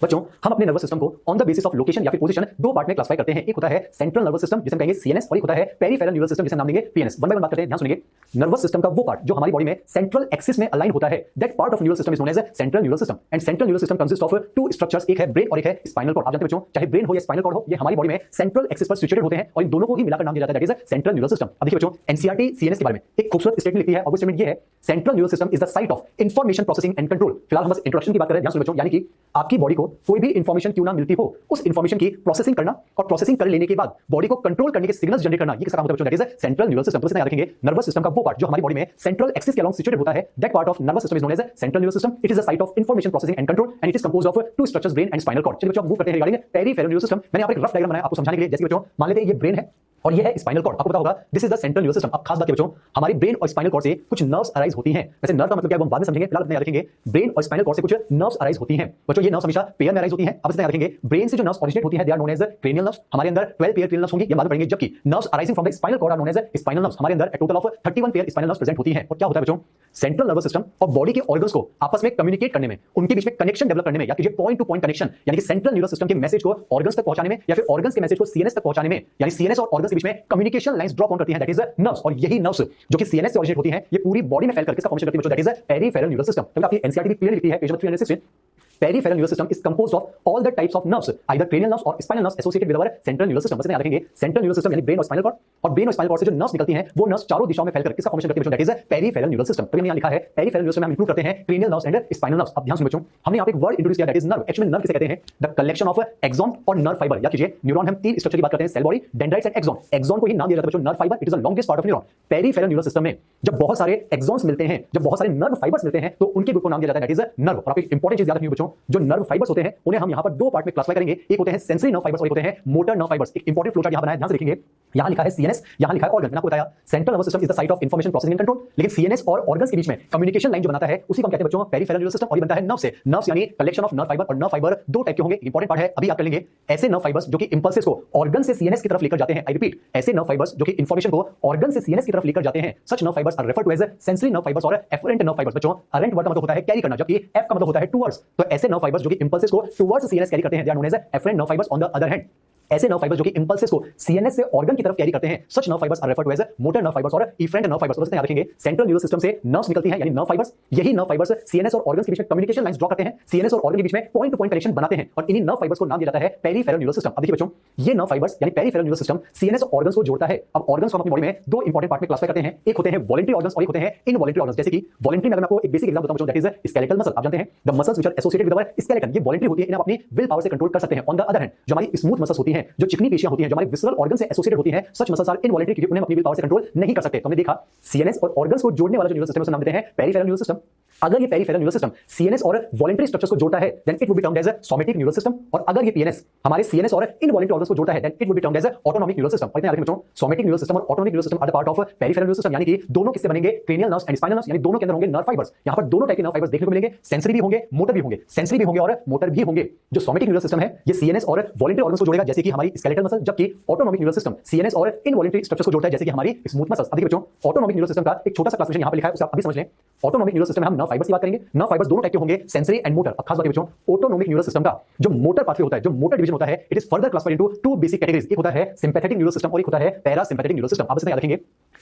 बच्चों, हम अपने नर्वस सिस्टम को on the basis of location या फिर पोजीशन दो पार्ट में क्लासिफाई करते हैं। एक होता है सेंट्रल नर्वस सिस्टम जिसे हम कहेंगे सीएनएस, और एक होता है पेरिफेरल न्यूरल सिस्टम जिसे नाम देंगे पीएनएस। वन बाय वन बात करते हैं, ध्यान सुनिए। नर्वस सिस्टम का वो पार्ट जो हमारी बॉडी में सेंट्रल एक्सिस में अलाइन होता है, that part of neural system is known as central neural system. And central neural system consist of two structures, एक है ब्रेन और एक है स्पाइनल कॉर्ड। आप जानते हैं बच्चों, चाहे ब्रेन हो या स्पाइनल कॉर्ड हो, ये हमारी बॉडी में सेंट्रल एक्सिस पर सिचुएटेड होते हैं और इन दोनों को ही मिलाकर नाम दिया जाता है that is central neural system. अब देखिए बच्चों, एनसीईआरटी सीएनएस के बारे में एक खूबसूरत स्टेटमेंट लिखती है और वो स्टेटमेंट ये है, central neural system is the site of information processing and control. फिलहाल हम बस इंट्रोडक्शन की बात कर रहे हैं, ध्यान सुनिए बच्चों, यानी कि आपकी बॉडी को कोई भी इंफॉर्मेशन क्यों ना मिलती हो, उस इंफॉर्मेशन की प्रोसेसिंग करना और प्रोसेसिंग कर लेने के बाद बॉडी को कंट्रोल करने के सिग्नल्स जनरेट करना, ये किसका काम होता है बच्चों, that is central neural system. तो इसमें याद रखेंगे, नर्वस सिस्टम का वो पार्ट जो हमारी बॉडी में सेंट्रल एक्सिस के अलोंग सिचुएटेड होता है, that part of nervous system is known as central neural system. It is the site of information processing and control and it is composed of two structures, brain and spinal cord. चलिए बच्चों, move करते हैं regarding peripheral neural system. मैंने यहाँ पर एक rough diagram बनाया आपको समझाने के लिए। जैसे बच्चों, मान लेते हैं ये ब्रेन है और ये है स्पाइनल कॉर्ड। आपको पता होगा this is the central neural system. अब खास बात है बच्चों, हमारी ब्रेन और स्पाइनल कॉर्ड से कुछ नर्व्स अराइज होती हैं। वैसे नर्व का मतलब क्या है वो हम बाद में समझेंगे, फिलहाल अपने याद रखेंगे ब्रेन और स्पाइनल कॉर्ड से कुछ नर्व्स अराइज होती हैं। बच्चों ये नर्व्स हमेशा पेयर में अराइज होती हैं। अब इसमें याद रखेंगे, ब्रेन से जो नर्व्स ओरिजिनेट होती हैं they are known as cranial nerves. हमारे अंदर 12 पेयर क्रेनियल नर्व्स होंगी, ये बाद में पढ़ेंगे। जबकि nerves arising from the spinal cord are known as spinal nerves. हमारे अंदर total of 31 pair spinal nerves present होती हैं। और क्या होता है बच्चों, सेंट्रल नर्वस सिस्टम और बॉडी के ऑर्गन्स को आपस में कम्युनिकेट करने में, उनके बीच में कनेक्शन डेवलप करने में, या कीजिए पॉइंट टू पॉइंट कनेक्शन, यानी कि सेंट्रल न्यूरल सिस्टम के मैसेज को ऑर्गन्स तक पहुंचाने में या फिर ऑर्गन्स के मैसेज को सीएनएस तक पहुंचाने में, यानी सीएनएस और ऑर्गन्स के बीच में कम्युनिकेशन लाइंस ड्रॉप ऑन करती हैं, दैट इज नर्व्स। और यही नर्व्स जो कि सीएनएस से ओरिजिनेट होती हैं, ये पूरी बॉडी में फैल करके फॉर्मेशन करती है बच्चों, that is peripheral neural system. तो आपकी एनसीईआरटी भी क्लियर लिखती है page number 316, peripheral neural system is composed of all the types of nerves, either cranial nerves और spinal nerves associated with our central neural system. बस याद रखेंगे, central neural system यानी ब्रेन और स्पाइनल कॉर्ड, और brain और spinal cord से जो नर्व्स निकलती हैं वो नर्व्स चारों दिशाओं में फैलकर किसका फॉर्मेशन करती है बच्चों, that is peripheral neural system. तो यहाँ लिखा है पेरिफेरल न्यूरल सिस्टम में हम इंक्लूड करते हैं cranial nerves and spinal nerves. अब ध्यान सुनिए बच्चों, हमने यहाँ पे एक वर्ड इंट्रोड्यूस किया that is nerve. Actually nerve किसे कहते हैं, द कलेक्शन ऑफ एक्सॉन और नर्व फाइबर। या कीजिए न्यूरॉन, हम तीन स्ट्रक्चर की बात करते हैं, cell body, dendrites and axon. Axon को ही नाम दिया जाता है बच्चों nerve fibre, it is the longest part of neuron. Peripheral neural system में जब बहुत सारे एक्सॉन्स मिलते हैं, जब बहुत सारे नर्व फाइबर्स मिलते हैं, तो उनके ग्रुप को नाम दिया जाता है दैट इज नर्व। और आप एक इंपॉर्टेंट चीज याद रखिए बच्चों, जो नर्व फाइबर्स होते हैं उन्हें हम यहाँ पर दो पार्ट में क्लासिफाई करेंगे। एक होते हैं सेंसरी नर्व फाइबर्स और एक होते हैं मोटर नर्व फाइबर्स। एक इंपॉर्टेंट फ्लो चार्ट यहाँ बनाया, ध्यान से देखेंगे। यहाँ लिखा है सीएनएस, यहाँ लिखा है ऑर्गन। मैंने आपको बताया central nervous system is the site of information processing and control, लेकिन सीएनएस और ऑर्गन्स के बीच में कम्युनिकेशन लाइन जो बनाता है उसी को हम कहते हैं बच्चों पेरिफेरल न्यूरल सिस्टम। और ये बनता है नर्व से। नर्व्स यानी कलेक्शन ऑफ नर्व फाइबर, और नर्व फाइबर दो टाइप के होंगे। इंपॉर्टेंट पार्ट है, अभी याद कर लेंगे। ऐसे नर्व फाइबर्स जो कि इंपल्सेस को ऑर्गन से सीएनएस की तरफ लेकर जाते हैं, आई रिपीट, ऐसे नर्व फाइबर्स जो कि इंफॉर्मेशन को ऑर्गन से सीएनएस की तरफ लेकर जाते हैं, such nerve fibres are referred to as sensory nerve fibres और एफरेंट नर्व फाइबर्स। बच्चों अरेंट वर्ड का मतलब होता है कैरी करना, जबकि एफ का मतलब होता है टुवर्ड्स। तो ऐसे नर्व फाइबर्स जो कि इंपल्सेस को टुवर्ड्स सीएनएस कैरी करते हैं, they are known as efferent nerve fibres. On the other hand ऐसे नर्व फाइबर्स जो कि इंपल्सेस को सीएनएस से ऑर्गन की तरफ कैरी करते हैं, such nerve fibres are referred to as motor nerve fibres और इफरेंट नर्व फाइबर्स। तो याद रखेंगे, सेंट्रल न्यूरल सिस्टम से नर्व्स निकलती हैं यानी नर्व फाइबर्स। यही नर्व फाइबर्स सीएनएस और ऑर्गन्स के बीच में कम्युनिकेशन लाइंस ड्रॉ करते हैं, सीएनएस और ऑर्गन के बीच में पॉइंट टू पॉइंट कनेक्शन बनाते हैं, और इन्हीं नर्व फाइबर्स को नाम दिया जाता है पेरिफेरल न्यूरल सिस्टम। अब देखिए बच्चों, ये नर्व फाइबर्स यानी पेरिफेरल न्यूरल सिस्टम सीएनएस और ऑर्गन्स को जोड़ता है। अब ऑर्गन्स को अपनी बॉडी में दो इंपॉर्टेंट पार्ट में क्लासिफाई करते हैं। एक होते हैं वॉलंटरी ऑर्गन्स और एक होते हैं इनवॉलंटरी ऑर्गन्स। जैसे कि वॉलंटरी में अगर मैं आपको एक बेसिक एग्जांपल बताऊं बच्चों, दैट इज स्केलेटल मसल। आप जानते हैं the muscles which are associated with our skeleton, ये वॉलंटरी होती है, इन्हें अपनी विल पावर से कंट्रोल कर सकते हैं। ऑन द अदर हैंड जो हमारी स्मूथ मसल्स होती हैं हैं, जो चिकनी पेशियां होती हैं, जो हमारे विसरल ऑर्गन से एसोसिएटेड होती हैं, सच मसल्स आर इनवॉलंटरी क्योंकि उन्हें अपनी विल पावर से कंट्रोल नहीं कर सकते। तो हमने देखा सीएनएस और ऑर्गन्स को जोड़ने वाला जो न्यूरल सिस्टम है उसे नाम देते हैं पेरिफेरल न्यूरल सिस्टम। अगर ये पेरिफेरल न्यूरल सिस्टम सीएनएस और वॉलंटरी स्ट्रक्चर्स को जोड़ता है then it would be termed as a somatic neural system, और अगर ये पीएनएस हमारे सीएनएस और इनवॉलंटरी ऑर्गन्स को जोड़ता है then it would be termed as a autonomic neural system. और इतने याद रखें बच्चों, सोमैटिक न्यूरल सिस्टम और autonomic neural system are the part of peripheral neural system, यानी कि दोनों किससे बनेंगे, cranial nerves and spinal nerves, यानी दोनों के अंदर होंगे नर्व फाइबर्स। यहां पर दोनों टाइप के नर्व फाइबर्स देखने को मिलेंगे, सेंसरी भी होंगे, मोटर भी होंगे, सेंसरी भी होंगे और मोटर भी होंगे। जो सोमैटिक न्यूरल सिस्टम है ये सीएनएस और वॉलंटरी ऑर्गन्स को जोड़ेगा जैसे कि हमारी स्केलेटल मसल, जबकि ऑटोनॉमिक न्यूरल सिस्टम सीएनएस और इनवॉलंटरी स्ट्रक्चर्स को जोड़ता है जैसे कि हमारी स्मूथ मसल्स। अब देखिए बच्चों, ऑटोनॉमिक न्यूरल सिस्टम का एक छोटा सा क्लासिफिकेशन यहां पे लिखा है, उसे आप अभी समझ लें। ऑटोनॉमिक न्यूरल सिस्टम में हम नर्व फाइबर्स की बात करेंगे। नर्व फाइबर्स दोनों टाइप के होंगे, सेंसरी एंड मोटर। अब खास बात है बच्चों, ऑटोनॉमिक न्यूरल सिस्टम का जो मोटर पाथवे होता है, जो मोटर डिवीजन होता है, it is further classified into two basic categories. एक होता है सिंपैथेटिक न्यूरल सिस्टम और एक होता है पैरासिम्पैथेटिक न्यूरल सिस्टम। आप इसमें याद रखेंगे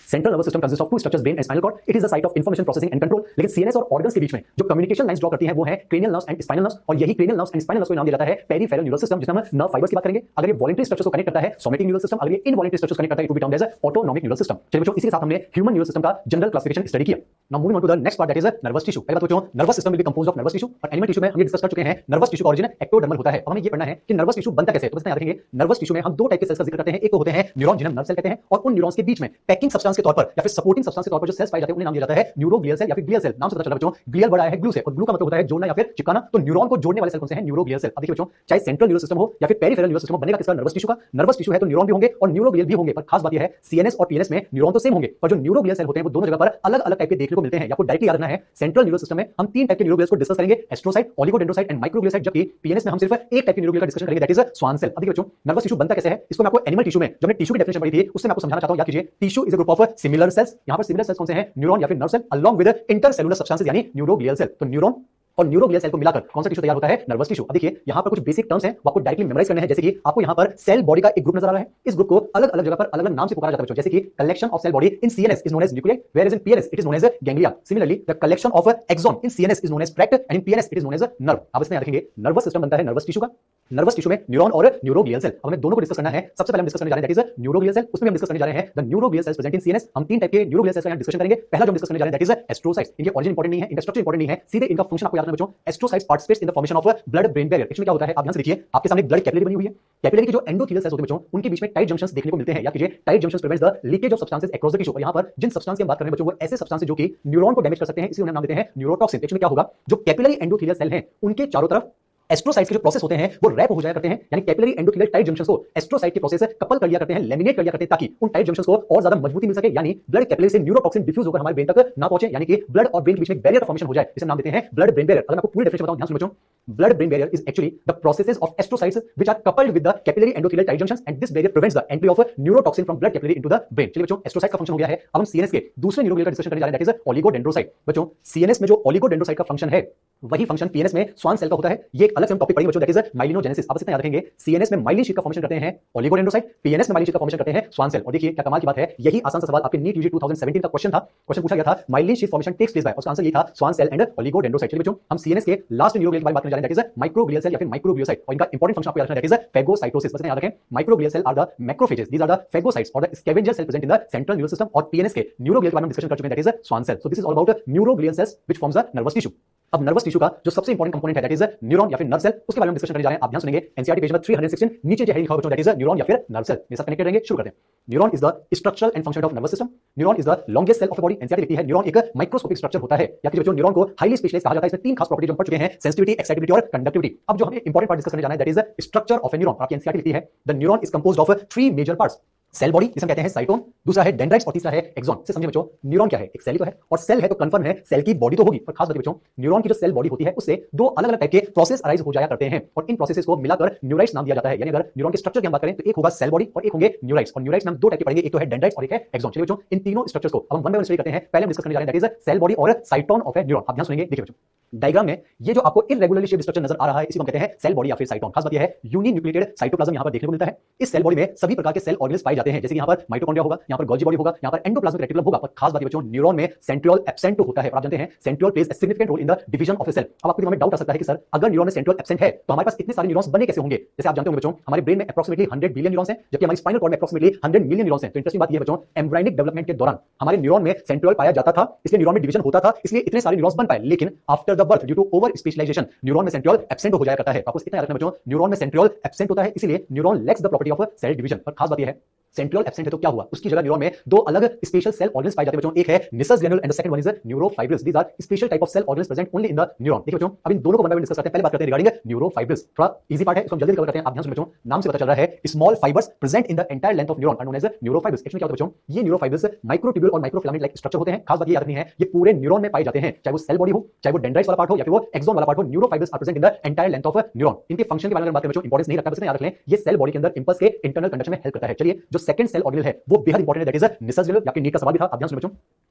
central nervous system consist of two structures, brain and spinal cord. It is the site of information processing and control. लेकिन सीएनएस और ऑर्गन्स के बीच में जो कम्युनिकेशन लाइंस ड्रॉ करती हैं वो है cranial nerves and spinal nerves, और यही cranial nerves and spinal nerves को नाम दिया जाता है पेरिफेरल न्यूरल सिस्टम, जिसमें हम नर्व फाइबर्स की बात करेंगे। अगर ये वॉलंटरी स्ट्रक्चर्स को कनेक्ट करता है सोमैटिक न्यूरल सिस्टम, अगर ये इनवॉलंटरी स्ट्रक्चर्स कनेक्ट करता है it will be termed as autonomic neural system. चलिए बच्चों, इसी के साथ हमने ह्यूमन न्यूरल सिस्टम का जनरल क्लासिफिकेशन स्टडी किया। Now moving on to the next part that is nervous tissue. पहले बात बच्चों, nervous system will be composed of nervous tissue, और एनिमल टिश्यू में हम ये डिस्कस कर चुके हैं नर्वस टिश्यू का ओरिजिन एक्टोडर्मल होता है। अब हमें ये पढ़ना है कि नर्वस टिश्यू बनता कैसे है। तो इसमें याद रखेंगे नर्वस टिश्यू में हम दो टाइप के सेल्स का जिक्र करते हैं। एक होते हैं न्यूरॉन जिन्हें नर्व सेल कहते हैं, और उन न्यूरॉन्स के बीच में पैकिंग सब्सटेंस के तौर पर या फिर सपोर्टिंग सब्सटेंस के तौर पर जो सेल्स पाए जाते हैं उन्हें नाम दिया जाता है न्यूरोग्लियल सेल या फिर ग्लियल सेल। नाम से पता चला बच्चों, ग्लियल बड़ा है ग्लू से, और ग्लू का मतलब होता है जोड़ना या फिर चिपकाना। तो न्यूरॉन को जोड़ने वाले सेल कौन से हैं, न्यूरोग्लियल सेल। अब देखिए बच्चों, चाहे सेंट्रल न्यूरल सिस्टम हो या फिर पेरिफेरल न्यूरल सिस्टम हो, बनेगा किसका, नर्वस टिश्यू का। नर्वस टिश्यू है तो न्यूरॉन भी होंगे और न्यूरोग्लियल भी होंगे, पर खास बात यह है सीएनएस और पीएनएस में न्यूरॉन तो सेम होंगे, पर जो न्यूरोग्लियल सेल होते हैं वो दोनों जगह पर अलग अलग टाइप के देखने को मिलते हैं। आपको डायरेक्टली याद रखना है, सेंट्रल न्यूरल सिस्टम में हम तीन टाइप के न्यूरोग्लियल्स को डिस्कस करेंगे, एस्ट्रोसाइट, ओलिगोडेंड्रोसाइट एंड माइक्रोग्लियल, जबकि पीएनएस में हम सिर्फ एक टाइप के न्यूरोग्लियल का डिस्कशन करेंगे दैट इज स्वान सेल। अब देखिए बच्चों, नर्वस टिश्यू बनता कैसे है, इसको मैं आपको एनिमल टिश्यू में जो हमने टिश्यू की डेफिनेशन पढ़ी थी उससे मैं आपको समझाना चाहता हूं। याद कीजिए, tissue is a group of similar sales. यहां पर सिमिलर सेल्स कौन से हैं, न्यूरॉन या फिर nerve cell along with intercellular substances यानी न्यूरोग्लियल सेल। तो न्यूरॉन और न्यूरोग्लियल सेल को मिलाकर कौन सा टिश्यू तैयार होता है, नर्वस टिश्यू। अब देखिए यहां पर कुछ बेसिक टर्म्स हैं वो आपको डायरेक्टली मेमोराइज करने हैं, जैसे कि आपको यहां पर सेल बॉडी का एक ग्रुप नजर आ रहा है। इस ग्रुप को अलग अलग जगह पर अलग अलग नाम से पुकारा जाता है बच्चों, जैसे कि collection of cell body in CNS is known as nucleus, whereas in PNS it is known as ganglia. Similarly the collection of axon in CNS is known as tract and in PNS it is known as nerve. अब इसमें याद रखेंगे nervous system बनता है nervous tissue का। Nervous tissue में neuron और neuroglial cell, हमें दोनों को डिस्कस करना है। सबसे पहले हम डिस्कस करने जा रहे हैं दैट इज न्यूरोग्लियल सेल। उसमें हम डिस्कस करने जा रहे हैं the neuroglial cells present in CNS. हम तीन टाइप के न्यूरोग्लियल सेल्स का यहां डिस्कशन करेंगे। पहला जो हम डिस्कस करने जा रहे हैं दैट इज एस्ट्रोसाइट्स। इनके ओरिजिन इंपॉर्टेंट नहीं है, इनका स्ट्रक्चर इंपॉर्टेंट नहीं है, सीधे इनका फंक्शन आपको याद रखना बच्चों। Astrocytes participates in the formation of blood brain barrier. इसमें क्या होता है, आप ध्यान से देखिए, आपके सामने ब्लड कैपिलरी बनी हुई है। कैपिलरी के जो एंडोथेलियल सेल्स होते हैं बच्चों, उनके बीच में टाइट जंक्शंस देखने को मिलते हैं। याद कीजिए, tight junctions prevents the leakage of substances across the tissue. और यहां पर जिन सब्सटेंस की हम बात कर रहे हैं बच्चों वो ऐसे सब्सटेंसेस जो कि न्यूरॉन को डैमेज कर सकते हैं, इसी उन्हें नाम देते हैं न्यूरोटॉक्सिन। इसमें क्या होगा, जो कैपिलरी एंडोथेलियल सेल हैं उनके चारों तरफ एस्ट्रोसाइट्स के जो प्रोसेस होते हैं वो रैप हो जाया करते हैं, यानी कैपिलरी एंडोथेलियल टाइट जंक्शंस को एस्ट्रोसाइट के प्रोसेस से कपल कर लिया करते हैं, लेमिनेट कर लिया करते हैं, ताकि उन टाइट जंक्शंस को और ज्यादा मजबूती मिल सके, यानी ब्लड कैपिलरी से न्यूरोटॉक्सिन डिफ्यूज होकर हमारे ब्रेन तक ना पहुंचे, यानी कि ब्लड और ब्रेन के बीच में बैरियर का फॉर्मेशन हो जाए। इसे नाम देते हैं ब्लड ब्रेन बैरियर। अगर मैं आपको पूरी डेफिनेशन बताऊं ध्यान से बच्चों, blood brain barrier is actually the processes of astrocytes which are coupled with the capillary endothelial tight junctions and this barrier prevents the entry of neurotoxin from blood capillary into the brain. चलिए बच्चों, astrocyte का function हो गया है। अब हम CNS के दूसरे न्यूरोग्लियल का डिस्कशन करने जा रहे हैं दैट इज ओलिगोडेंड्रोसाइट। बच्चों, सीएनएस में जो ओलिगोडेंड्रोसाइट का फंक्शन है वही फंक्शन पीएनएस में स्वान सेल का होता है। ये एक अलग से हम टॉपिक पढ़ेंगे बच्चों, दैट इज माइलिनोजेनेसिस। आप इसे याद रखेंगे, सीएनएस में माइलिन शीट का फॉर्मेशन करते हैं ओलिगोडेंड्रोसाइट, पीएनएस में माइलिन शीट का फॉर्मेशन करते हैं स्वान सेल। और देखिए क्या कमाल की बात है, यही आसान सा सवाल आपके नीट यूजी 2017 का क्वेश्चन था। क्वेश्चन पूछा गया था myelin sheath formation takes place by, उसका आंसर ये था स्वान सेल एंड ओलिगोडेंड्रोसाइट। चलिए बच्चों, हम सीएनएस के लास्ट न्यूरोग्लियल के बारे में बात करने जा रहे हैं दैट इज माइक्रोग्लियल सेल या फिर माइक्रोग्लियोसाइट, और इनका इंपॉर्टेंट फंक्शन आपको याद रखना है दैट इज फेगोसाइटोसिस। बस याद रखें, microglial cell are the macrophages, these are the phagocytes और the scavenger cell present in the central neural system. और पीएनएस के न्यूरोग्लियल के बारे में डिस्कशन कर चुके हैं that is Schwann cell. So this is all about neuroglial cells which forms the nervous tissue. अब नर्वस टिश्यू का जो सबसे इंपॉर्टेंट कंपोनेंट है दैट इज न्यूरॉन या फिर नर्व सेल, उसके बारे में डिस्कशन करने जा रहे हैं। आप ध्यान सुनेंगे, एनसीईआरटी पेज नंबर 316 नीचे जो है लिखा होगा दैट इज न्यूरॉन या फिर नर्व सेल। मेरे साथ कनेक्टेड रहेंगे, शुरू करते हैं। Neuron is the structural and function of nervous system. Neuron is the longest cell of the body. NCERT लिखती है न्यूरॉन एक माइक्रोस्कोपिक स्ट्रक्चर होता है, या कि बच्चों न्यूरॉन को हाईली स्पेशलाइज्ड कहा जाता है। इसमें तीन खास प्रॉपर्टी जो हम पढ़ चुके हैं, सेंसिटिविटी, एक्साइटेबिलिटी और कंडक्टिविटी। अब जो हम इंपॉर्टेंट पार्ट डिस्कस करने जा रहे हैं that is structure of a neuron. आपकी एनसीईआरटी लिखती है the neuron is composed of three major parts, cell body जिसे हम कहते हैं साइटोन, दूसरा है डेंड्राइट्स और तीसरा है एक्सॉन। से समझे बच्चों, न्यूरॉन क्या है, एक सेल ही तो है, और सेल है तो कंफर्म है सेल की बॉडी तो होगी। पर खास बात बच्चों, न्यूरॉन की जो सेल बॉडी होती है उससे दो अलग अलग टाइप के प्रोसेस अराइज हो जाया करते हैं, और इन प्रोसेसेस को मिलाकर न्यूराइट्स नाम दिया जाता है। यानी अगर न्यूरॉन के स्ट्रक्चर की हम बात करें तो एक होगा सेल बॉडी और एक होंगे न्यूराइट्स। और न्यूराइट्स में हम दो टाइप के पढ़ेंगे, एक तो है डेंड्राइट्स और एक है एक्सॉन। चलिए बच्चों, इन तीनों स्ट्रक्चर्स को अब हम वन बाय वन स्टडी करते हैं। पहले हम डिस्कस करने जा रहे हैं दैट इज सेल बॉडी और साइटोन ऑफ ए न्यूरॉन। आप ध्यान सुनेंगे, देखिए बच्चों डायग्राम में ये जो आपको इरेगुलरली शेप्ड स्ट्रक्चर नजर आ रहा है इसी को हम कहते हैं सेल बॉडी या फिर साइटोन। खास बात यह है यूनिन्यूक्लिएटेड साइटोप्लाज्म यहां पर देखने को मिलता है। इस सेल बॉडी में सभी प्रकार के सेल ऑर्गेनल्स पाए जाते हैं। जाते हैं, जैसे कि यहाँ पर माइटोकॉन्ड्रिया होगा, यहाँ पर गोल्जी बॉडी होगा, यहाँ पर एंडोप्लाज्मिक रेटिकुलम होगा। पर खास बात ये बच्चों, न्यूरॉन में सेंट्रियोल एब्सेंट होता है। आप जानते हैं centriole plays a significant role in the division of the cell. अब आपके दिमाग में डाउट आ सकता है कि सर अगर न्यूरॉन में सेंट्रियोल एब्सेंट है तो हमारे पास इतने सारे न्यूरॉन्स बने कैसे होंगे? जैसे आप जानते होंगे बच्चों, हमारे ब्रेन में अप्रॉक्सिमेटली 100 बिलियन न्यूरॉन्स हैं, जबकि हमारी स्पाइनल कॉर्ड में अप्रॉक्सिमेटली 100 मिलियन न्यूरॉन्स हैं। तो इंटरेस्टिंग बात ये है बच्चों, एम्ब्रायनिक डेवलपमेंट के दौरान हमारे न्यूरॉन में सेंट्रियोल पाया जाता था, इसलिए न्यूरॉन में डिवीजन होता था, इसलिए इतने सारे न्यूरॉन्स बन पाए। लेकिन after the birth due to over specialisation neuron में सेंट्रियोल एब्सेंट हो जाया करता है। आपको इतना याद रखना बच्चों, न्यूरॉन में सेंट्रियोल एब्सेंट होता है, इसलिए neuron lacks the property of cell division. पर खास बात यह है, सेंट्रियोल एब्सेंट है तो क्या हुआ, उसकी जगह न्यूरॉन में दो अलग स्पेशल सेल ऑर्गन्स पाए जाते हैं बच्चों। एक है Nissl granule and the second one is neurofibrils. These are special type of cell organs present only in the neuron. देखिए बच्चों, अब इन दोनों को वन बाय वन डिस्कस करते हैं। पहले बात करते हैं रिगार्डिंग न्यूरोफाइब्रिल्स। थोड़ा इजी पार्ट है, इसको हम जल्दी कवर करते हैं। आप ध्यान से बच्चों, नाम से पता चल रहा है small fibres present in the entire length of neuron are known as neurofibrils. Actually क्या होता है बच्चों, ये न्यूरोफाइब्रिल्स माइक्रोट्यूब्यूल और माइक्रोफिलामेंट लाइक स्ट्रक्चर होते हैं। खास बात ये याद रखनी है, ये पूरे न्यूरॉन में पाए जाते हैं, चाहे वो सेल बॉडी हो, चाहे वो डेंड्राइट्स वाला पार्ट हो, या फिर वो एक्सॉन वाला पार्ट हो। Neurofibrils are present in the entire length of neuron. इनके फंक्शन के बारे में बात करें बच्चों, इंपॉर्टेंस नहीं रखता, बस इतना याद रख लें, ये सेल बॉडी के अंदर इंपल्स के इंटरनल कंडक्शन में हेल्प करता है। चलिए, जो सेकंड सेल ऑर्गेनल है वो बेहद इंपॉर्टेंट है, दैट इज निसस ग्रैन्युल। आपके नीट का सवाल भी था, आप ध्यान सुनो बच्चों।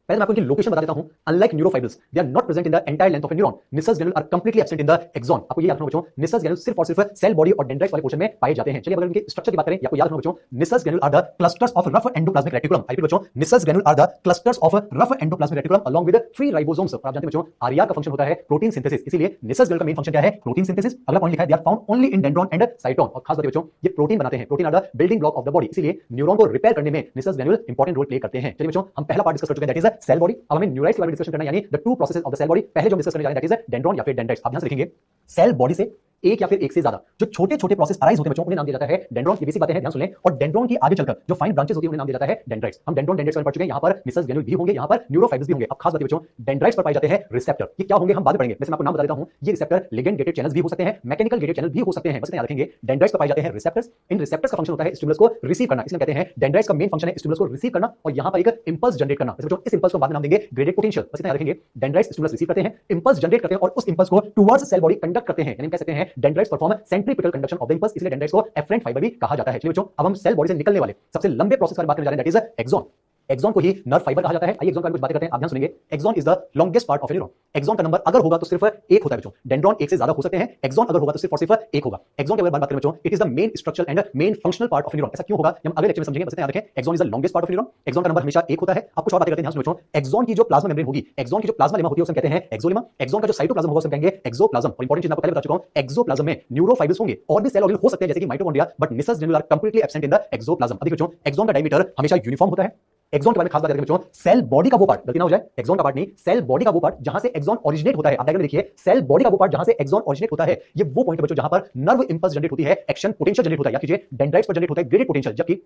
पहले मैं आपको इनकी लोकेशन बता देता हूं। Unlike neurofibrils, they are not present in the entire length of a neuron. Nissl granule are completely absent in the axon. आपको ये याद रखना बच्चों, निसस ग्रैन्युल सिर्फ और सिर्फ सेल बॉडी और डेंड्राइट्स वाले पोर्शन में पाए जाते हैं। चलिए, अगर इनके स्ट्रक्चर की बात करें, आपको याद रखना बच्चों, Nissl granule are the clusters of rough endoplasmic reticulum. I repeat बच्चों, Nissl granule are the clusters of rough endoplasmic reticulum along with free ribosomes. आप जानते हैं बच्चों, आरईआर का फंक्शन होता है प्रोटीन सिंथेसिस, इसीलिए निसस ग्रैन्युल का मेन फंक्शन क्या है? Protein synthesis. अगला पॉइंट लिखा है, they are found only in dendron and cyton. और खास बात है बच्चों, ये प्रोटीन बनाते हैं, protein are the building block of the body, इसीलिए न्यूरॉन को रिपेयर करने में Nissl granule important role play करते हैं। चलिए बच्चों, हम पहला पार्ट डिस्कस कर चुके हैं, दैट इज सेल बॉडी। अब हमें न्यूराइट्स के बारे में डिस्कशन करना है, यानी the two processes of the cell body. पहले जो हम डिस्कस करने जा रहे हैं, दैट इज डेंड्रॉन या फिर डेंड्राइट्स। आप ध्यान से लिखेंगे, सेल बॉडी से एक या फिर एक से ज्यादा जो छोटे छोटे प्रोसेस अराइज होते हैं बच्चों, उन्हें नाम दिया जाता है डेंड्रॉन। ये बेसिक बातें हैं, ध्यान सुन लें। और डेंड्रॉन की आगे चलकर जो फाइन ब्रांचेस होती है उन्हें नाम दिया जाता है डेंड्राइट्स। हम डेंड्रॉन डेंड्राइट्स पढ़ चुके हैं, यहाँ पर निसस ग्रैन्युल भी होंगे, यहाँ पर न्यूरोफाइब्रिल्स भी होंगे। अब खास बात है बच्चों, डेंड्राइट्स पर पाए जाते हैं रिसेप्टर। ये क्या होंगे हम बाद में पढ़ेंगे, वैसे मैं आपको नाम बता देता हूं। ये रिसेप्टर लिगेंड गेटेड चैनल्स भी हो सकते हैं, मैकेनिकल गेटेड चैनल भी हो सकते हैं, बस इतना याद रखेंगे। डेंड्राइट्स पर पाए जाते हैं रिसेप्टर्स। इन रिसेप्टर्स का फंक्शन होता है स्टिमुलस को रिसीव करना, इसलिए कहते हैं डेंड्राइट्स का मेन फंक्शन है स्टिमुलस को रिसीव करना, और यहाँ पर एक इंपल्स जनरेट करना। बच्चों, इस इंपल्स को बाद में नाम देंगे ग्रेडेड पोटेंशियल। बस इतना याद रखेंगे, डेंड्राइट्स स्टिमुलस रिसीव करते हैं, इंपल्स जनरेट करते हैं, और उस इंपल्स को टुवर्ड्स सेल बॉडी कंडक्ट करते हैं, यानी कह सकते हैं dendrites perform centripetal conduction of the impulse, इसलिए डेंड्राइट्स को एफरेंट फाइबर भी कहा जाता है। चलिए बच्चों, अब हम सेल बॉडी से निकलने वाले सबसे लंबे प्रोसेस पर बात करने जा रहे हैं, दैट इज एक्सॉन। एक्सॉन को ही नर्व फाइबर कहा जाता है। आइए एक्सॉन के बारे में कुछ बातें करते हैं, आप ध्यान सुनेंगे। Axon is the longest part of a neuron. Axon का नंबर अगर होगा तो सिर्फ एक होता है बच्चों, डेंड्रॉन एक से ज्यादा हो सकते हैं, एक्सॉन अगर होगा तो सिर्फ और सिर्फ एक होगा। एक्सॉन के बारे में बात करें बच्चों, it is the main structural and main functional part of neuron. ऐसा क्यों होगा हम अगले लेक्चर में समझेंगे, बस याद रखें। Axon is the longest part of neuron, axon का नंबर हमेशा एक होता है। आप कुछ और बातें करते हैं, ध्यान सुनो बच्चों। एक्सॉन की जो प्लाज्मा मेम्ब्रेन होगी, एक्सॉन की जो प्लाज्मा लेमा होती है उसे कहते हैं एक्सोलेमा। एक्सॉन का जो साइटोप्लाज्म होगा उसे कहेंगे एक्सोप्लाज्म। और इंपॉर्टेंट चीज आपको पहले बता चुका हूं, एक्सोप्लाज्म में न्यूरोफाइब्रिल्स होंगे और भी सेल ऑर्गेनल हो सकते हैं, जैसे कि mitochondria, but Nissl granule are completely absent in the axoplasm. अब देखिए बच्चों, एक्सॉन का डायमीटर हमेशा यूनिफॉर्म होता है। एक्सॉन के बारे में खास बात करें बच्चों, सेल बॉडी का वो पार्ट, गलती ना हो जाए, एक्सॉन का पार्ट नहीं, सेल बॉडी का वो पार्ट जहां से एक्सॉन ओरिजिनेट होता है। आप डायग्राम में देखिए, सेल बॉडी का वो पार्ट जहां से एक्सॉन ओरिजिनेट होता है, ये वो पॉइंट है बच्चों जहां पर नर्व इंपल्स जनरेट होती है, एक्शन पोटेंशियल जनरेट होता है। याद कीजिए, डेंड्राइट्स पर जनरेट होता है ग्रेडेड पोटेंशियल, जबकि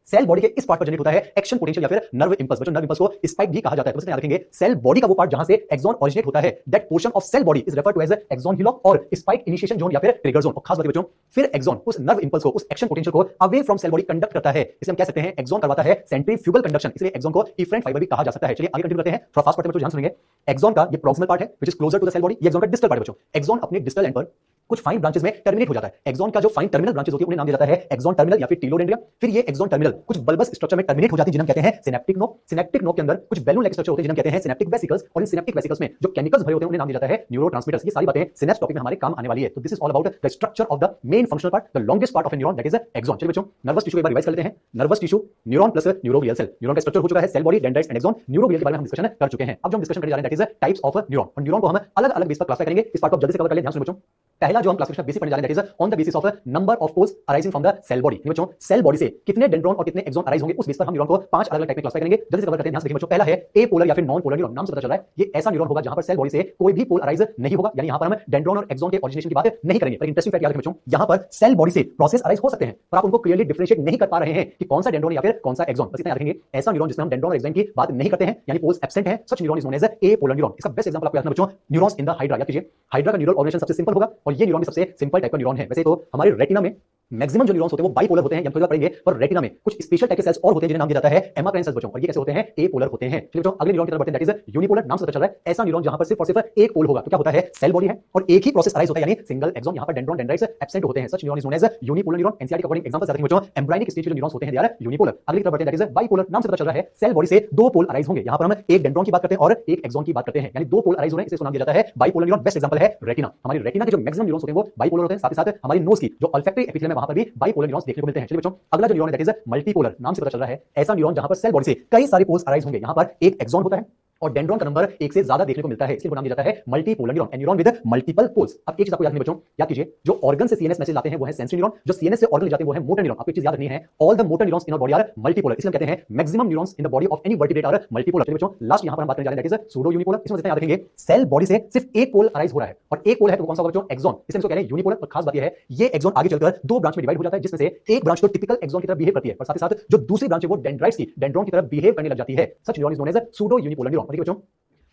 सेल बॉडी के इस पार्ट पर जनरेट होता है एक्शन पोटेंशियल या फिर नर्व इंपल्स। बच्चों, नर्व इंपल्स को स्पाइक भी कहा जाता है, तो इसमें याद रखेंगे सेल बॉडी का वो पार्ट जहां से एक्सॉन ओरिजिनेट होता है, that portion of cell body is referred to as axon hillock और स्पाइक इनिशिएशन जोन या फिर ट्रिगर जोन। और खास बात है बच्चों, फिर एक्सॉन उस नर्व इंपल्स को, उस एक्शन पोटेंशियल को away from cell body conduct करता है, इसे हम कह सकते हैं एक्सॉन करवाता है सेंट्रीफ्यूगल कंडक्शन, इसलिए एक्सॉन को इफरेंट फाइबर भी कहा जा सकता है। चलिए आगे कंटिन्यू करते हैं, थोड़ा फास्ट पढ़ते हैं बच्चों, ध्यान सुनेंगे। एक्सॉन का ये प्रॉक्सिमल पार्ट है which is closer to the cell body, ये एक्सॉन का डिस्टल पार्ट है बच्चों। एक्सॉन अपने डिस्टल एंड पर कुछ फाइन ब्रांचेस में टर्मिनेट हो जाता है। एक्सॉन का जो फाइन टर्मिनल ब्रांचेस होती है उन्हें नाम दिया जाता है एक्सॉन टर्मिनल या फिर टीलोडेंड्रिया। फिर ये एक्सॉन टर्मिनल कुछ बल्बस स्ट्रक्चर में टर्मिनेट हो जाती है, जिन्हें हम कहते हैं सिनेप्टिक नोड। सिनेप्टिक नोड के अंदर कुछ बैलून लाइक स्ट्रक्चर होते हैं, जिन्हें हम कहते हैं सिनेप्टिक वेसिकल्स, और इन सिनेप्टिक वेसिकल्स में जो केमिकल्स भरे होते हैं उन्हें नाम दिया जाता है न्यूरोट्रांसमीटर्स। ये सारी बातें सिनेप्स टॉपिक में हमारे काम आने वाली है। तो this is all about the structure of the main functional part, the longest part of a neuron, that is axon. चलिए बच्चों, नर्वस टिश्यू एक बार रिवाइज कर लेते हैं। Nervous tissue, neuron plus neuroglial cell. Neuron का स्ट्रक्चर हो चुका है cell body, dendrites and axon. Neuroglial के बारे में हम डिस्कशन कर चुके हैं। अब जो हम डिस्कशन करने जा रहे हैं, that is types of neuron. और न्यूरॉन को हम अलग अलग बेस पर क्लासिफाई करेंगे। इस पार्ट को जल्दी से कवर कर लें, ध्यान सुनो बच्चों। पहला जो हम क्लासिफिकेशन बेसिक पढ़ने जा रहे हैं, that is on the basis of number of poles arising from the cell body. बच्चों, सेल बॉडी से कितने डेंड्रॉन और कितने एक्सॉन अराइज होंगे, उस बेस पर हम न्यूरॉन को 5 अलग अलग टाइप में क्लासिफाई करेंगे। जल्दी से कवर करते हैं, ध्यान से देखिए बच्चों। पहला है ए पोलर या फिर नॉन पोलर न्यूरॉन। नाम से पता चल रहा है ये ऐसा न्यूरॉन होगा जहां पर सेल बॉडी से कोई भी पोल अराइज नहीं होगा, यानी यहां पर हम डेंड्रॉन और एक्सॉन के ओरिजिनेशन की बात नहीं करेंगे। पर इंटरेस्टिंग फैक्ट याद रखें बच्चों, यहां पर सेल बॉडी से प्रोसेस अराइज हो सकते हैं, पर आप उनको क्लियरली डिफरेंशिएट नहीं कर पा रहे हैं कि कौन सा डेंड्रॉन या फिर कौन सा एक्सॉन। बस इतना याद रखेंगे, ऐसा न्यूरॉन जिसमें हम डेंड्रॉन और एक्सॉन की बात नहीं करते हैं, यानी पोल्स एब्सेंट है, such neuron is known as apolar neuron. इसका बेस्ट एग्जांपल आपको याद रखना बच्चों, न्यूरॉन्स इन द हाइड्रा। याद कीजिए, हाइड्रा का न्यूरल ऑर्गेनाइजेशन सबसे सिंपल होगा, और ये न्यूरॉन भी सबसे सिंपल टाइप का न्यूरॉन है। वैसे तो हमारे रेटिना में मैक्सिमम जो न्यूरॉन्स होते हैं वो बाइपोलर होते हैं, हम थोड़ी बार पढ़ेंगे, पर रेटिना में कुछ स्पेशल टाइप के सेल्स और होते हैं जिन्हें नाम दिया जाता है हेमाक्राइन सेल्स बच्चों, और ये कैसे होते हैं, ए पोलर होते हैं। चलिए बच्चों, अगले न्यूरॉन की तरफ बढ़ते हैं, दैट इज यूनिपोलर। नाम से पता चल रहा है ऐसा न्यूरॉन जहां पर सिर्फ और सिर्फ एक पोल होगा। तो क्या होता है, सेल बॉडी है और एक ही प्रोसेस अराइज होता है, यानी सिंगल एक्सॉन। यहां पर डेंड्रॉन डेंड्राइट्स एब्सेंट होते हैं, such neuron is known as unipolar neuron. NCERT के अकॉर्डिंग एग्जांपल्स रखेंगे बच्चों, एम्ब्रायनिक स्टेज के जो न्यूरॉन्स होते हैं दे आर यूनिपोलर। अगली तरफ बढ़ते हैं, दैट इज बाइपोलर। नाम से पता चल रहा है सेल बॉडी से दो पोल अराइज होंगे, यहां पर हम एक डेंड्रॉन की बात करते हैं और एक एक्सॉन की बात करते हैं, यानी दो पोल अराइज हो रहे हैं, इसे नाम दिया जाता है बाइपोलर न्यूरॉन। बेस्ट एग्जांपल है रेटिना। हमारी रेटिना के जो मैक्सिमम न्यूरॉन्स होते हैं वो बाइपोलर होते हैं। साथ ही साथ हमारी नोज की जो ऑल्फैक्टरी एपिथेलियम वहां पर भी बाइपोलर न्यूरॉन्स देखने को मिलते हैं। चलिए बच्चों, अगला जो न्यूरॉन है दैट इज मल्टीपोलर, नाम से पता चल रहा है ऐसा न्यूरॉन जहां पर सेल बॉडी से कई सारे पोल्स अराइज होंगे। यहां पर एक एक्सॉन होता है और डेंड्रॉन का नंबर एक से ज्यादा देखने को मिलता है, इसलिए नाम दिया जाता है multipolar neuron, neuron with multiple poles. अब एक चीज आपको याद नहीं बच्चों, याद कीजिए, जो ऑर्गन से सीएनएस मैसेज लाते हैं वो है सेंसरी न्यूरॉन, जो सीएनएस से ऑर्गन ले जाते हैं वो है मोटर न्यूरॉन। आपको एक चीज याद रखनी है, all the motor neurons in our body are multipolar, इसलिए कहते हैं maximum neurons in the body of any vertebrate are multipolar. चलिए बच्चों, लास्ट यहां पर हम बात करने जा रहे हैं दैट इज सूडो यूनिपोलर। इसमें जितना याद रखेंगे, सेल बॉडी से सिर्फ एक पोल अराइज हो रहा है और एक पोल है तो कौन सा होगा बच्चों? एक्सॉन, इसलिए इसको कहते हैं यूनिपोलर। और खास बात यह है, ये एक्सॉन आगे चलकर दो ब्रांच में डिवाइड हो जाता है, जिसमें से एक ब्रांच तो टिपिकल एक्सॉन की तरह बिहेव करती है और साथ ही साथ जो दूसरी ब्रांच है वो डेंड्राइट्स की डेंड्रॉन की तरह बिहेव करने लग जाती है। Such neuron is known as pseudo unipolar neuron. ठीक है बच्चों,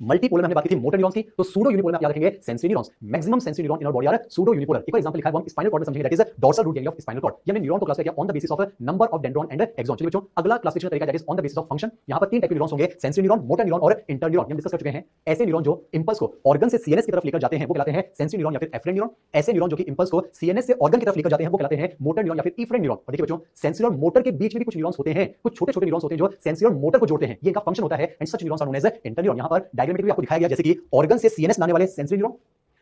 मल्टीपोलर में हमने बात की थी मोटर न्यूरॉन्स की, तो सूडो यूनिपोलर में आप याद रखेंगे sensory neurons. Maximum sensory neuron in our body are pseudo unipolar. एक और एग्जांपल लिखा है वो हम स्पाइनल कॉर्ड में समझेंगे, that is dorsal root ganglia of spinal cord. ये हमने न्यूरॉन को क्लासिफाई किया on the basis of number of dendron and axon. चलिए बच्चों, अगला क्लासिफिकेशन तरीका that is on the basis of function. यहां पर तीन टाइप के न्यूरॉन्स होंगे, सेंसरी न्यूरॉन, मोटर न्यूरॉन और इंटर न्यूरॉन। हम डिस्कस कर चुके हैं ऐसे न्यूरॉन जो इंपल्स को ऑर्गन से सीएनएस की तरफ लेकर जाते हैं वो कहलाते हैं सेंसरी न्यूरॉन या फिर एफरेंट न्यूरॉन। ऐसे न्यूरॉन जो कि इंपल्स को सीएनएस से ऑर्गन की तरफ लेकर जाते हैं वो कहलाते हैं मोटर न्यूरॉन या फिर इफरेंट न्यूरॉन। और देखिए बच्चों, सेंसरी और मोटर के बीच में भी कुछ न्यूरॉन्स होते हैं, कुछ छोटे छोटे न्यूरॉन्स होते हैं जो सेंसरी और मोटर को जोड़ते हैं, ये इनका फंक्शन होता है and such neurons are known as interneuron. यहां पर डायग्रामेटिकली आपको दिखाया गया जैसे कि ऑर्गन से सीएनएस लाने वाले सेंसरी न्यूरॉन,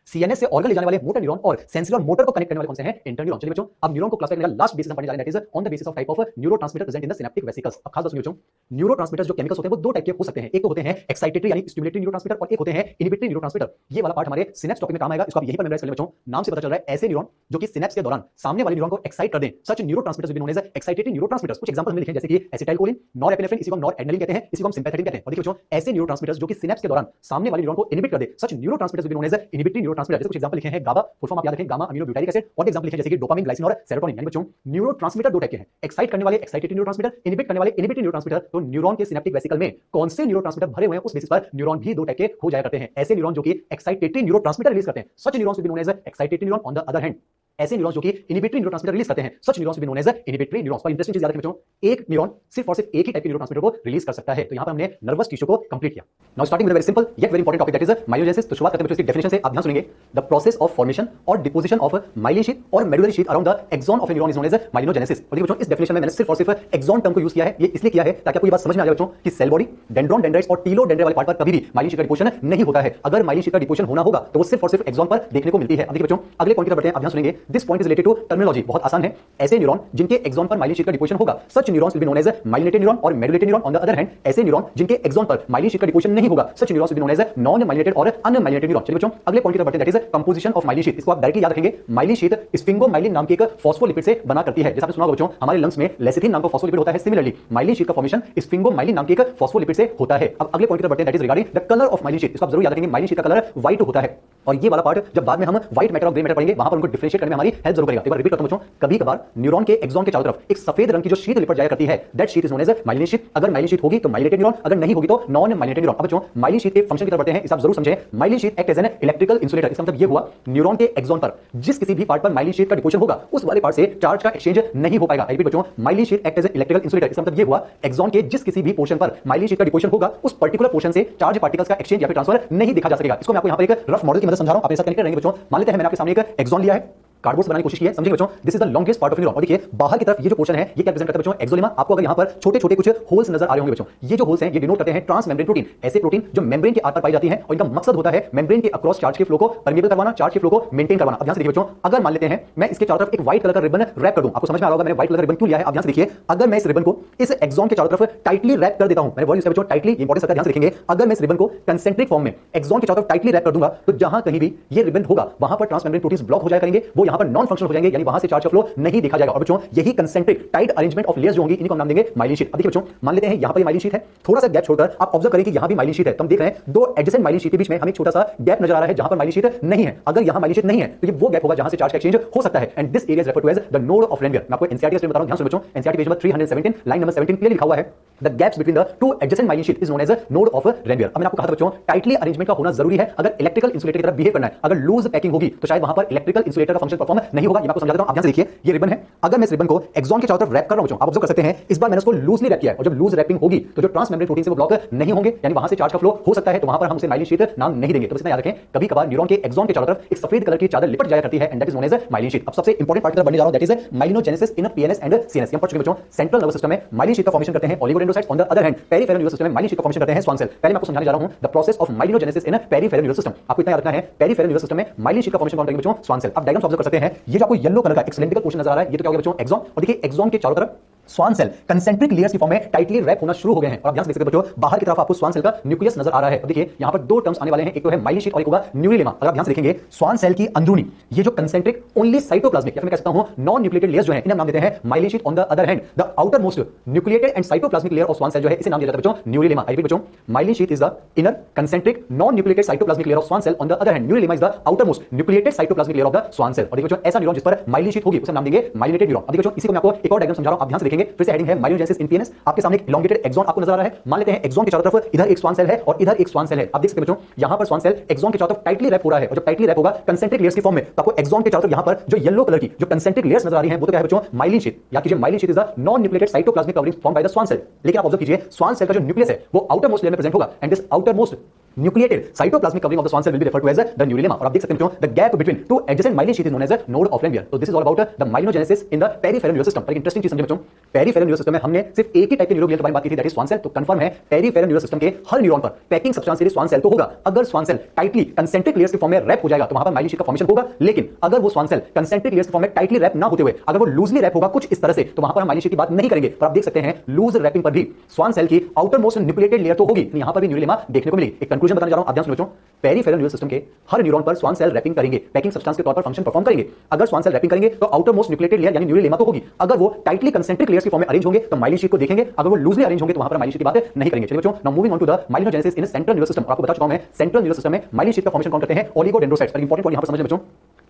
सीएनएस से ऑर्गन ले जाने वाले मोटर न्यूरॉन और सेंसरी और मोटर को कनेक्ट करने वाले कौन से हैं? Inter neuron. चलिए बच्चों, अब न्यूरॉन को क्लासिफाई करने का लास्ट बेसिस हम पढ़ने जा रहे हैं, that is on the basis of type of neurotransmitter present in the synaptic vesicles. अब खास बात सुनिए बच्चों, न्यूरोट्रांसमीटर्स जो केमिकल्स होते हैं वो दो टाइप के हो सकते हैं, एक तो होते हैं एक्साइटेटरी यानी स्टिमुलेटरी न्यूरोट्रांसमीटर और एक होते हैं इनहिबिटरी न्यूरोट्रांसमीटर। ये वाला पार्ट हमारे सिनेप्स टॉपिक में काम आएगा, इसको आप यहीं पर मेमोराइज कर लें बच्चों। नाम से पता चल रहा है ऐसे न्यूरॉन जो कि सिनेप्स के दौरान सामने वाले न्यूरॉन को एक्साइट कर दें, such neurotransmitters will be known as excitatory neurotransmitters. कुछ एग्जांपल में लिखे जैसे कि एसिटाइलकोलिन, नॉरएपिनेफ्रिन, इसी को हम नॉरएड्रेनलिन कहते हैं, इसी को हम सिंपैथेटिक कहते हैं। और देखिए बच्चों, ऐसे न्यूरोट्रांसमीटर्स जो कि सिनेप्स के दौरान सामने वाले न्यूरॉन को इनहिबिट कर दे, such neurotransmitters will be known as inhibitory neurotransmitter. जैसे कुछ एग्जांपल लिखे हैं, गाबा फुल फॉर्म आप याद रखें गामा अमीनो ब्यूटाइलिक एसिड, और एग्जांपल लिखे जैसे कि डोपामिन, ग्लाइसिन और सेरोटोनिन। यानी बच्चों, न्यूरोट्रांसमीटर दो टाइप के हैं, एक्साइट करने वाले एक्साइटेटरी न्यूरोट्रांसमीटर, इनहिबिट करने वाले इनहिबिटरी न्यूरोट्रांसमीटर। तो न्यूरॉन के सिनेप्टिक वेसिकल में कौन से न्यूरोट्रांसमीटर भरे हुए हैं उस बेसिस पर न्यूरॉन भी दो टाइप के हो जाया करते हैं। ऐसे न्यूरॉन जो कि एक्साइटेटरी न्यूरोट्रांसमीटर रिलीज करते हैं, such neurons will be known as excitatory neuron. On the other hand, ऐसे न्यूरॉन्स जो कि इनहिबिटरी न्यूरोट्रांसमीटर रिलीज करते हैं, such neurons will be known as inhibitory neurons. पर इंटरेस्टिंग चीज याद रखें बच्चों, एक न्यूरॉन सिर्फ और सिर्फ एक ही टाइप के न्यूरोट्रांसमीटर को रिलीज कर सकता है। तो यहां पर हमने नर्वस टिश्यू को कंप्लीट किया। Now starting with very simple yet very important topic that is myelogenesis. तो शुरुआत करते हैं बच्चों इसकी डेफिनेशन से, आप ध्यान सुनेंगे। द प्रोसेस ऑफ फॉर्मेशन और डिपोजिशन ऑफ माइलिन शीथ और medullary sheath around the axon of a neuron is known as myelogenesis. और देखिए बच्चों, इस डेफिनेशन में मैंने सिर्फ और सिर्फ एक्सॉन टर्म को यूज किया है। ये इसलिए किया है ताकि आपको ये बात समझ में आ जाए बच्चों कि सेल बॉडी, डेंड्रॉन, डेंड्राइट्स और टीलोडेंड्रा वाले पार्ट पर कभी भी माइलिन शीथ का डिपोजिशन नहीं होता है। अगर माइलिन शीथ का डिपोजिशन होना होगा तो वो सिर्फ और सिर्फ एक्सॉन पर देखने को मिलती है। अब देखिए बच्चों, अगले पॉइंट की तरफ बढ़ते हैं, आप ध्यान सुनेंगे। This point is related to terminology, बहुत आसान है। ऐसे न्यूरॉन जिनके एक्सॉन पर माइलिन शीथ का डिपोजिशन होगा, such neurons will be known as myelinated neuron और medullated neuron. On the other hand, ऐसे न्यूरॉन जिनके एक्सॉन पर माइलिन शीथ का डिपोजिशन नहीं होगा, such neurons will be known as non myelinated और अनमाइलिनेटेड न्यूरॉन। चलिए बच्चों, अगले पॉइंट की तरफ बढ़ते हैं, that is composition of myelin sheath. इसको आप डायरेक्टली याद रखेंगे, माइलिन शीथ स्फिंगोमाइलिन नाम के एक फॉस्फोलिपिड से बना करती है। जैसे आपने सुना होगा बच्चों, हमारे लंग्स में लेसिथिन नाम का फॉस्फोलिपिड होता है, सिमिलरली माइलिन शीथ का फॉर्मेशन स्फिंगोमाइलिन नाम के एक फॉस्फोलिपिड से होता है। अब अगले पॉइंट की तरफ बढ़ते हैं, that is regarding the colour of myelin sheath. इसको आप जरूर याद रखेंगे, माइलिन शीथ का कलर व्हाइट होता है। और ये वाला पार्ट जब बाद में हम व्हाइट मैटर और ग्रे मैटर पढ़ेंगे, वहां पर उनको डिफरेंशिएट करने में हमारी हेल्प जरूर करेगा। एक बार रिपीट करता हूं बच्चों, कभी कभार न्यूरॉन के एक्सॉन के चारों तरफ एक सफेद रंग की जो शीट लिपट जाया करती है, that sheet is known as myelin sheet. अगर माइलिन शीट होगी तो माइलिनेटेड न्यूरॉन, अगर नहीं होगी तो नॉन माइलिनेटेड न्यूरॉन। अब बच्चों, माइलिन शीट के फंक्शन की तरफ बढ़ते हैं, इसे आप जरूर समझें। Myelin sheet act as an electrical insulator. इसका मतलब ये हुआ, न्यूरॉन के एक्सॉन पर जिस किसी भी पार्ट पर माइलिन शीट का डिपोजिशन होगा, उस वाले पार्ट से चार्ज का एक्सचेंज नहीं हो पाएगा। रिपीट बच्चों, myelin sheet act as an electrical insulator. इसका मतलब ये हुआ, एक्सॉन के जिस किसी भी पोर्शन पर माइलिन शीट का डिपोजिशन होगा, उस पर्टिकुलर पोर्शन से चार्ज पार्टिकल्स का एक्सचेंज या फिर ट्रांसफर नहीं देखा जा सकेगा। इसको मैं आपको यहां पर एक रफ मॉडल की मदद समझा रहा हूं, आप ऐसा कनेक्ट रहेंगे बच्चों। मान लेते हैं मैंने आपके सामने एक एक्सॉन लिया है, कार्डबोर्ड बनाने की कोशिश की है, समझिए बच्चों। This is the longest part of neuron. और देखिए बाहर की तरफ ये जो पोर्शन है, ये क्या रिप्रेजेंट करता है बच्चों? एक्सोलेमा। आपको अगर यहां पर छोटे-छोटे कुछ होल्स नजर आ रहे होंगे बच्चों, ये जो होल्स हैं ये डिनोट करते हैं ट्रांसमेम्ब्रेन प्रोटीन, ऐसे प्रोटीन जो मेम्ब्रेन के आर पार पाई जाती हैं और इनका मकसद होता है मेम्ब्रेन के अक्रॉस चार्ज के फ्लो को परमिएबल करवाना, चार्ज के फ्लो को मेंटेन करवाना। अब ध्यान से देखिए बच्चों, अगर मान लेते हैं मैं इसके चारों तरफ एक व्हाइट कलर का रिबन रैप कर दूं, आपको समझ में आ रहा होगा मैंने व्हाइट कलर का रिबन क्यों लिया है। अब ध्यान से देखिए, अगर मैं इस रिबन को इस एक्सॉन के चारों तरफ टाइटली रैप कर देता हूं, मैंने वर्ड यूज किया बच्चों टाइटली, इंपॉर्टेंस रखता है, ध्यान से देखेंगे। अगर मैं इस रिबन को कंसेंट्रिक फॉर्म में एक्सॉन के चारों तरफ टाइटली रैप कर दूंगा, तो जहां कहीं भी ये रिबन होगा वहां पर ट्रांसमेम्ब्रेन प्रोटीन्स ब्लॉक हो जाया करेंगे, वो यहां पर नॉन फंक्शनल हो जाएंगे, यानी वहां से चार्ज का फ्लो नहीं देखा जाएगा। और बच्चों, यही concentric tight arrangement of layers जो होंगी, इनको हम नाम देंगे माइलिन शीथ। अब देखिए बच्चों, मान लेते हैं यहां पर माइलिन शीथ है, थोड़ा सा गैप छोड़कर आप ऑब्जर्व करें कि यहां भी माइलिन शीथ है। तो हम देख रहे हैं दो एडजेसेंट माइलिन शीथ के बीच में हमें छोटा सा गैप नजर आ रहा है, जहां पर माइलिन शीथ नहीं है। अगर यहां माइलिन शीथ नहीं है तो ये वो गैप होगा जहां से चार्ज का एक्सचेंज हो सकता है, and this area is referred to as the node of Ranvier. मैं आपको एनसीईआरटी स्टेटमेंट बता रहा हूं, ध्यान से बच्चों। NCERT page number 317 line number 17 clearly लिखा हुआ है, the gaps between the two adjacent myelin sheath is known as node of Ranvier. अब मैंने आपको कहा था बच्चों, टाइटली अरेंजमेंट का होना जरूरी है अगर इलेक्ट्रिकल इंसुलेटर की तरह बिहेव करना है। अगर लूज पैकिंग होगी तो शायद वहां पर इलेक्ट्रिकल इंसुलेटर का फंक्शन परफॉर्म नहीं होगा। ये मैं आपको समझा देता हूं, आप ध्यान से देखिए। ये रिबन है, अगर मैं इस रिबन को एक्सॉन के चारों तरफ रैप कर रहा हूं, आप ऑब्जर्व कर सकते हैं, इस बार मैंने उसको लूजली रैप किया है, और जब लूज रैपिंग होगी तो जो ट्रांसमेम्ब्रेन प्रोटीन से वो ब्लॉक नहीं होंगे, यानी वहां से चार्ज का फ्लो हो सकता है, तो वहां पर हम उसे माइलिन शीथ नाम नहीं देंगे। तो इतना याद रखें, कभी कभार न्यूरॉन के एक्सॉन के चारों तरफ एक सफेद कलर की चादर लिपट जाया करती है, and that is known as myelin sheath. अब सबसे इंपॉर्टेंट पार्ट की तरफ बढ़ने जा रहा हूं, that is myelinogenesis in PNS and CNS. हम पढ़ चुके बच्चों, सेंट्रल नर्वस सिस्टम में माइलिन शीथ का फॉर्मेशन करते हैं oligodendrocytes, on the other hand peripheral nervous system में माइलिन शीथ का फॉर्मेशन करते हैं स्वान सेल। पहले मैं आपको समझाने जा रहा हूं the process of myelinogenesis in peripheral nervous system. आपको इतना याद रखना है, पेरिफेरल नर्वस सिस्टम में माइलिन शीथ का फॉर्मेशन कौन करेंगे बच्चों? Schwann cell. आप डायग्राम ऑब्जर्व कर सकते हैं। ये जो आपको येलो कलर का एक सिलेंड्रिकल पोर्शन नजर आ रहा है, ये तो क्या हो गया बच्चों, एक्सॉन। और देखिए एक्सॉन के चारों तरफ स्वान सेल कंसेंट्रिक लेयर्स की फॉर्म में टाइटली रैप होना शुरू हो गए हैं। और आप ध्यान से देख सकते हैं बच्चों, बाहर की तरफ आपको स्वान सेल का न्यूक्लियस नजर आ रहा है। और देखिए यहां पर दो टर्म्स आने वाले हैं, एक तो है माइलिन शीट और एक होगा न्यूरिलेमा। अगर आप ध्यान से देखेंगे स्वान सेल की अंदरूनी ये जो कंसेंट्रिक ओनली साइटोप्लाज्मिक या फिर मैं कह सकता हूं नॉन न्यूक्लिएटेड लेयर्स जो है, इन्हें नाम देते हैं myelin sheath. On the other hand the outer most nucleated and cytoplasmic layer of Schwann cell जो है, इसे नाम दिया जाता है बच्चों न्यूरिलेमा। आई रिपीट बच्चों, myelin sheet is the inner concentric non nucleated cytoplasmic layer of Schwann cell. On the other hand neurilemma is the outer most nucleated cytoplasmic layer of the Schwann cell. और देखिए बच्चों, ऐसा neuron जिस पर myelin sheet होगी उसे नाम देंगे माइलिनेटेड न्यूरॉन। अब देखिए बच्चों, इसी को मैं आपको एक और डायग्राम समझा रहा हूं, आप ध्यान से देखेंगे। फिर से हेडिंग है माइलियोजेनेसिस इन पीएनएस। आपके सामने एक इलोंगेटेड एक्सॉन आपको नजर आ रहा है। मान लेते हैं एक्सॉन के चारों तरफ इधर एक स्वान सेल है और इधर एक स्वान सेल है। आप देख सकते हैं बच्चों, यहां पर स्वान सेल एक्सॉन के चारों तरफ टाइटली रैप हो रहा है। और जब टाइटली रैप होगा कंसेंट्रिक लेयर्स की फॉर्म में, तो आपको एक्सॉन के चारों तरफ यहां पर जो येलो कलर की जो कंसेंट्रिक लेयर्स नजर आ रही हैं, वो तो क्या है बच्चों, माइलिन शीट। याद कीजिए, myelin sheet is the non nucleated cytoplasmic covering form by the Schwann cell. लेकिन आप ऑब्जर्व कीजिए, स्वान सेल का जो न्यूक्लियस है वो आउटर मोस्ट लेयर में प्रेजेंट होगा, and this outer most nucleated cytoplasmic covering of the Schwann cell will be referred to as the neurilemma. और आप देख सकते हैं बच्चों, the gap between two adjacent myelin sheet is known as the node of Ranvier. तो this is all about the myelinogenesis in the peripheral neural system. एक interesting चीज समझे बच्चों, पेरिफेरल न्यूरल सिस्टम में हमने सिर्फ एक ही टाइप के न्यूरोग्लियल के बारे में बात की थी, दैट इज स्वान सेल। तो कंफर्म है पेरिफेरल न्यूरल सिस्टम के हर न्यूरॉन पर पैकिंग सब्सटेंस स्वान सेल तो होगा। अगर Schwann cell tightly concentric layers के फॉर्म में रैप हो जाएगा तो वहां पर माइलिन शीट का फॉर्मेशन होगा। लेकिन अगर वो स्वान सेल कंसेंट्रिक लेयर्स के फॉर्म में टाइटली रैप ना होते हुए अगर वो लूजली रैप होगा कुछ इस तरह से, तो वहां पर हम माइलिन शीट की बात नहीं करेंगे। पर आप देख सकते हैं लूज रैपिंग पर भी स्वान सेल की आउटर मोस्ट न्यूक्लिएटेड लेयर तो होगी, यहां पर भी न्यूरिलेमा देखने को मिलेगी। एक कंक्लूजन बताने जा रहा हूं, आप ध्यान से बच्चों, पेरिफेरल न्यूरल सिस्टम के हर न्यूरॉन पर स्वान सेल रैपिंग करेंगे, पैकिंग सब्सटेंस के तौर पर फंक्शन परफॉर्म करेंगे। अगर स्वान सेल रैपिंग करेंगे तो आउटर मोस्ट न्यूक्लिएटेड लेयर यानी न्यूरिलेमा तो होगी। अगर वो टाइटली कंसेंट्रिक लेयर्स के फॉर्म में अरेंज होंगे तो माइलिन शीट को देखेंगे। अगर वो लूजली अरेंज होंगे तो वहां पर माइलिन शीट की बात नहीं करेंगे। चलिए बच्चों, now moving on to the myelinogenesis in central neural system. आपको बता चुका हूं मैं, सेंट्रल न्यूरल सिस्टम में माइलिन शीट का फॉर्मेशन कौन करते हैं, ओलिगोडेंड्रोसाइट्स। पर इंपॉर्टेंट पॉइंट यहां पर समझ लें बच्चों,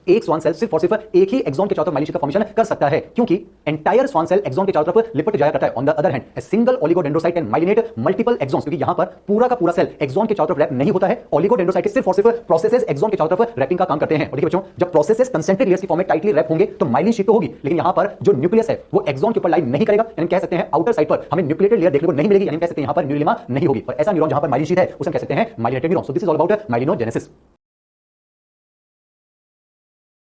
एक स्वान सेल सिर्फ और सिर्फ एक ही एक्सॉन के चारों तरफ माइलिन शीट का फॉर्मेशन कर सकता है, क्योंकि एंटायर स्वान सेल एक्सॉन के चारों तरफ लिपट जाया करता है। On the other hand a single oligodendrocyte can myelinate multiple axons, क्योंकि यहां पर पूरा का पूरा सेल एक्सॉन के चारों तरफ रैप नहीं होता है। ओलिगोडेंड्रोसाइट सिर्फ और सिर्फ प्रोसेसेस एक्सॉन के चारों तरफ रैपिंग का काम करते हैं। और देखिए बच्चों, जब प्रोसेसेस कंसेंट्रिक लेयर्स की फॉर्म में टाइटली रैप होंगे तो माइलिन शीट तो होगी, लेकिन यहां पर जो न्यूक्लियस है वो एक्सॉन के ऊपर लाइन नहीं करेगा। यानी कह सकते हैं आउटर साइड पर हमें न्यूक्लिएटेड लेयर देखने को नहीं मिलेगी, यानी कह सकते हैं यहां पर न्यूरिलेमा नहीं होगी। और ऐसा न्यूरॉन जहां पर माइलिन शीट है उसे हम कह सकते हैं myelinated neuron. So this is all about माइलिनोजेनेसिस।